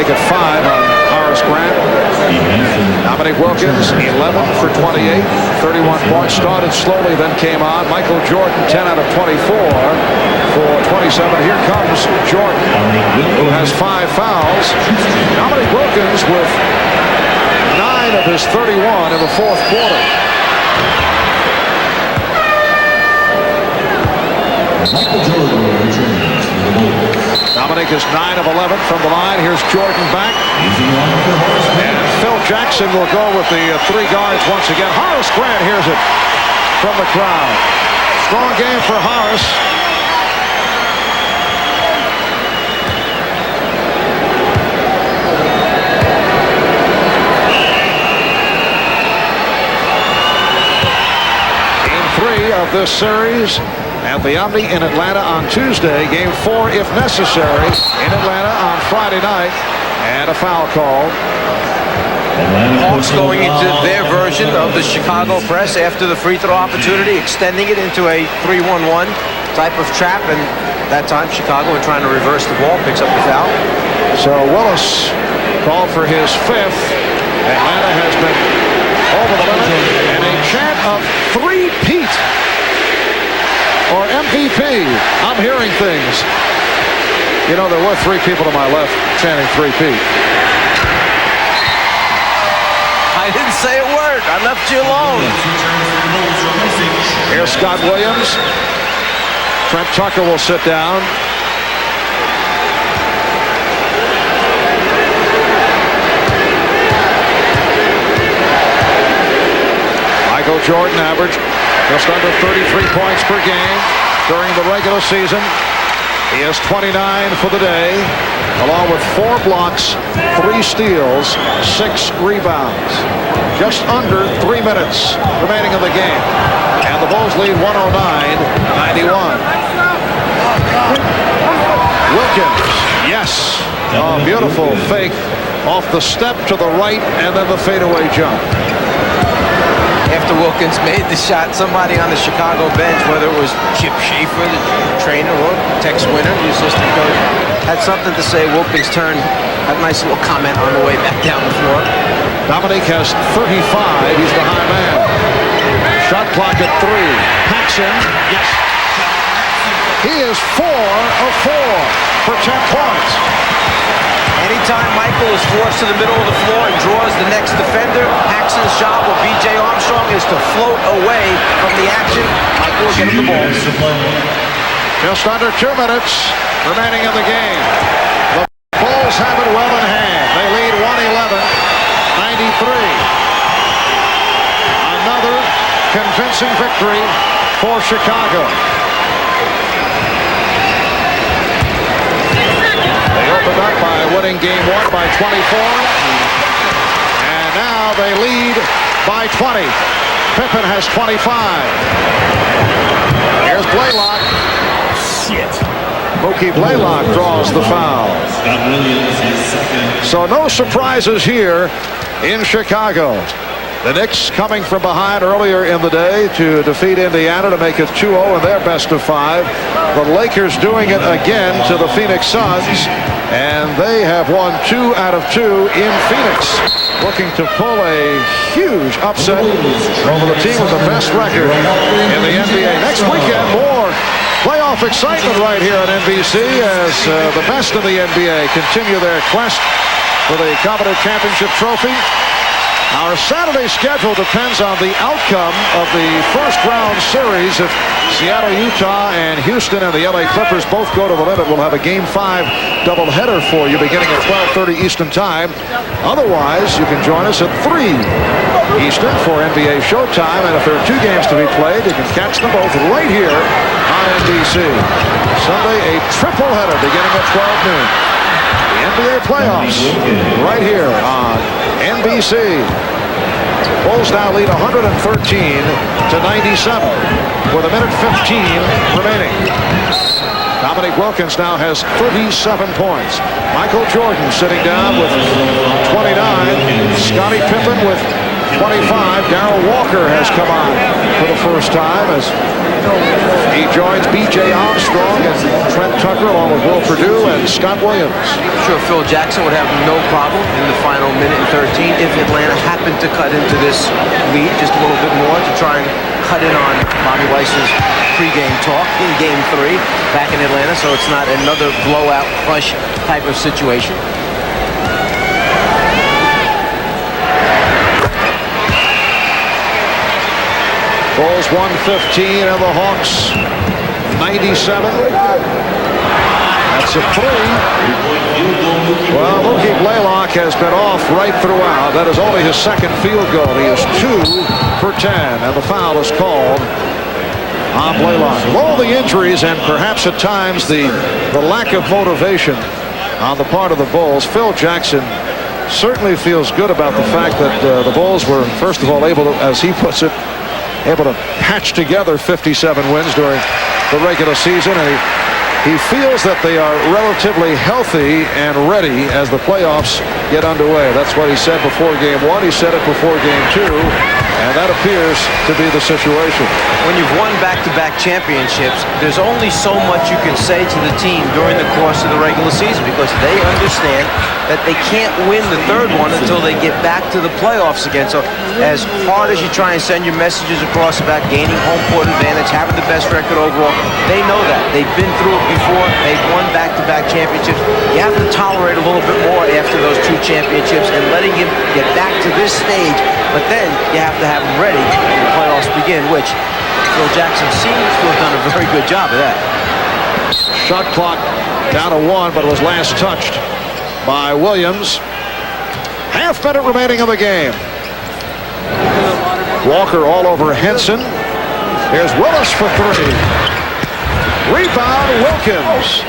Make it 5 on Horace Grant. Dominique Wilkins, 11 for 28, 31 points. Started slowly, then came on. Michael Jordan, 10 out of 24 for 27. Here comes Jordan, who has 5 fouls. Dominique Wilkins with 9 of his 31 in the fourth quarter. Michael Jordan returns to the Bulls. Dominique is 9 of 11 from the line. Here's Jordan back. And Phil Jackson will go with the 3 guards once again. Horace Grant hears it from the crowd. Strong game for Horace. Game 3 of this series at the Omni in Atlanta on Tuesday. Game 4, if necessary, in Atlanta on Friday night. And a foul call. Hawks going into their version of the Chicago press after the free throw opportunity, extending it into a 3-1-1 type of trap. And that time, Chicago, in trying to reverse the ball, picks up the foul. So Willis called for his 5th. Atlanta has been over the limit. And a chant of 3-peat. Or MVP. I'm hearing things. You know, there were 3 people to my left chanting 3-peat. I didn't say a word. I left you alone. Here's Scott Williams. Trent Tucker will sit down. Michael Jordan averaged just under 33 points per game during the regular season. He has 29 for the day, along with 4 blocks, 3 steals, 6 rebounds. Just under 3 minutes remaining in the game. And the Bulls lead 109-91. Wilkins, yes. Oh, beautiful fake off the step to the right and then the fadeaway jump. After Wilkins made the shot, somebody on the Chicago bench, whether it was Chip Schaefer, the trainer, or Tex Winter, the assistant coach, had something to say. Wilkins turned, had a nice little comment on the way back down the floor. Dominique has 35. He's the high man. Shot clock at 3. Paxson, yes. He is 4 of 4 for 10 points. Anytime Michael is forced to the middle of the floor and draws the next defender, Paxson's job with B.J. Armstrong is to float away from the action. Michael will get him the ball. Just under 2 minutes remaining in the game. The Bulls have it well in hand. They lead 111-93. Another convincing victory for Chicago. They opened up by winning game 1 by 24. And now they lead by 20. Pippen has 25. Here's Blaylock. Shit. Mookie Blaylock draws the foul. So no surprises here in Chicago. The Knicks coming from behind earlier in the day to defeat Indiana to make it 2-0 in their best of 5. The Lakers doing it again to the Phoenix Suns, and they have won 2 out of 2 in Phoenix, looking to pull a huge upset over the team with the best record in the NBA. Next weekend, more playoff excitement right here on NBC as the best of the NBA continue their quest for the coveted championship trophy. Our Saturday schedule depends on the outcome of the first round series. If Seattle, Utah, and Houston and the LA Clippers both go to the limit, we'll have a Game 5 doubleheader for you beginning at 12:30 Eastern Time. Otherwise, you can join us at 3 Eastern for NBA Showtime. And if there are 2 games to be played, you can catch them both right here on NBC. Sunday, a triple header beginning at 12 noon. The NBA playoffs right here on NBC. Bulls now lead 113-97. with 1:15 remaining. Dominique Wilkins now has 37 points. Michael Jordan sitting down with 29. Scottie Pippen with 25. Darrell Walker has come on for the first time as he joins B.J. Armstrong and Trent Tucker along with Will Perdue and Scott Williams. I'm sure Phil Jackson would have no problem in the final minute and 13 if Atlanta happened to cut into this lead just a little bit more to try and cut in on Bobby Weiss's pregame talk in Game 3 back in Atlanta, so it's not another blowout push type of situation. Bulls 115 and the Hawks 97. That's a 3. Well, Mookie Blaylock has been off right throughout. That is only his second field goal. He is 2 for 10, and the foul is called on Blaylock. With all the injuries and perhaps at times the lack of motivation on the part of the Bulls, Phil Jackson certainly feels good about the fact that the Bulls were, first of all, able to, as he puts it, able to patch together 57 wins during the regular season, and he feels that they are relatively healthy and ready as the playoffs get underway. That's what he said before Game 1. He said it before Game 2, and that appears to be the situation. When you've won back-to-back championships, there's only so much you can say to the team during the course of the regular season because they understand that they can't win the third one until they get back to the playoffs again. So as hard as you try and send your messages across about gaining home court advantage, having the best record overall, they know that. They've been through it before. They've won back-to-back championships. You have to tolerate a little bit more after those 2 championships and letting him get back to this stage. But then you have to have him ready when the playoffs begin, which Phil Jackson seems to have done a very good job of that. Shot clock down to 1, but it was last touched by Williams. Half minute remaining in the game. Walker all over Henson. Here's Willis for 3. Rebound Wilkins.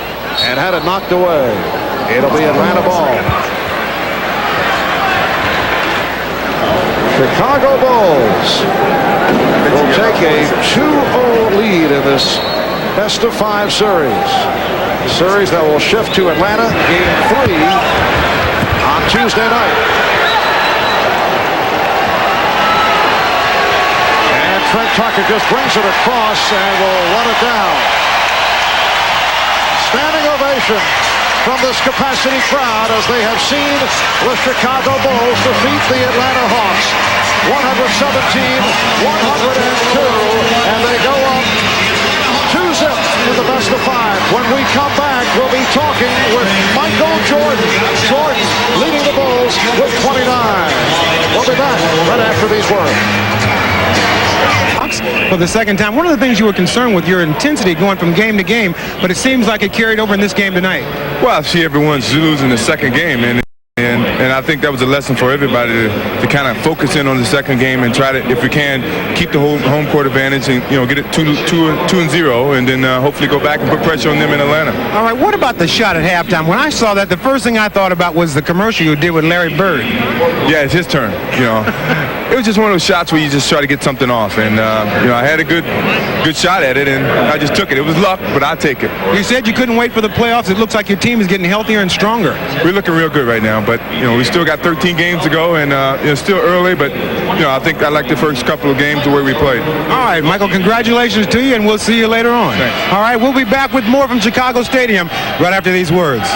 And had it knocked away. It'll be Atlanta ball. Chicago Bulls will take a 2-0 lead in this best-of-5 series. A series that will shift to Atlanta Game 3 on Tuesday night. And Trent Tucker just brings it across and will run it down. Standing ovation from this capacity crowd as they have seen the Chicago Bulls defeat the Atlanta Hawks 117-102, and they go up 2-0 in the best-of-5. When we come back, we'll be talking with Michael Jordan. Jordan leading the Bulls with 29. We'll be back right after these words. For the second time. One of the things you were concerned with, your intensity going from game to game, but it seems like it carried over in this game tonight. Well, I see everyone's losing the second game, and I think that was a lesson for everybody to kind of focus in on the second game and try to, if we can, keep the home court advantage and get it 2-0, and then hopefully go back and put pressure on them in Atlanta. All right, what about the shot at halftime? When I saw that, the first thing I thought about was the commercial you did with Larry Bird. Yeah, it's his turn. It was just one of those shots where you just try to get something off, and I had a good shot at it, and I just took it. It was luck, but I take it. You said you couldn't wait for the playoffs. It looks like your team is getting healthier and stronger. We're looking real good right now, but we still got 13 games to go, and it's still early, but I think I like the first couple of games the way we played. All right, Michael, congratulations to you, and we'll see you later on. Thanks. All right, we'll be back with more from Chicago Stadium right after these words.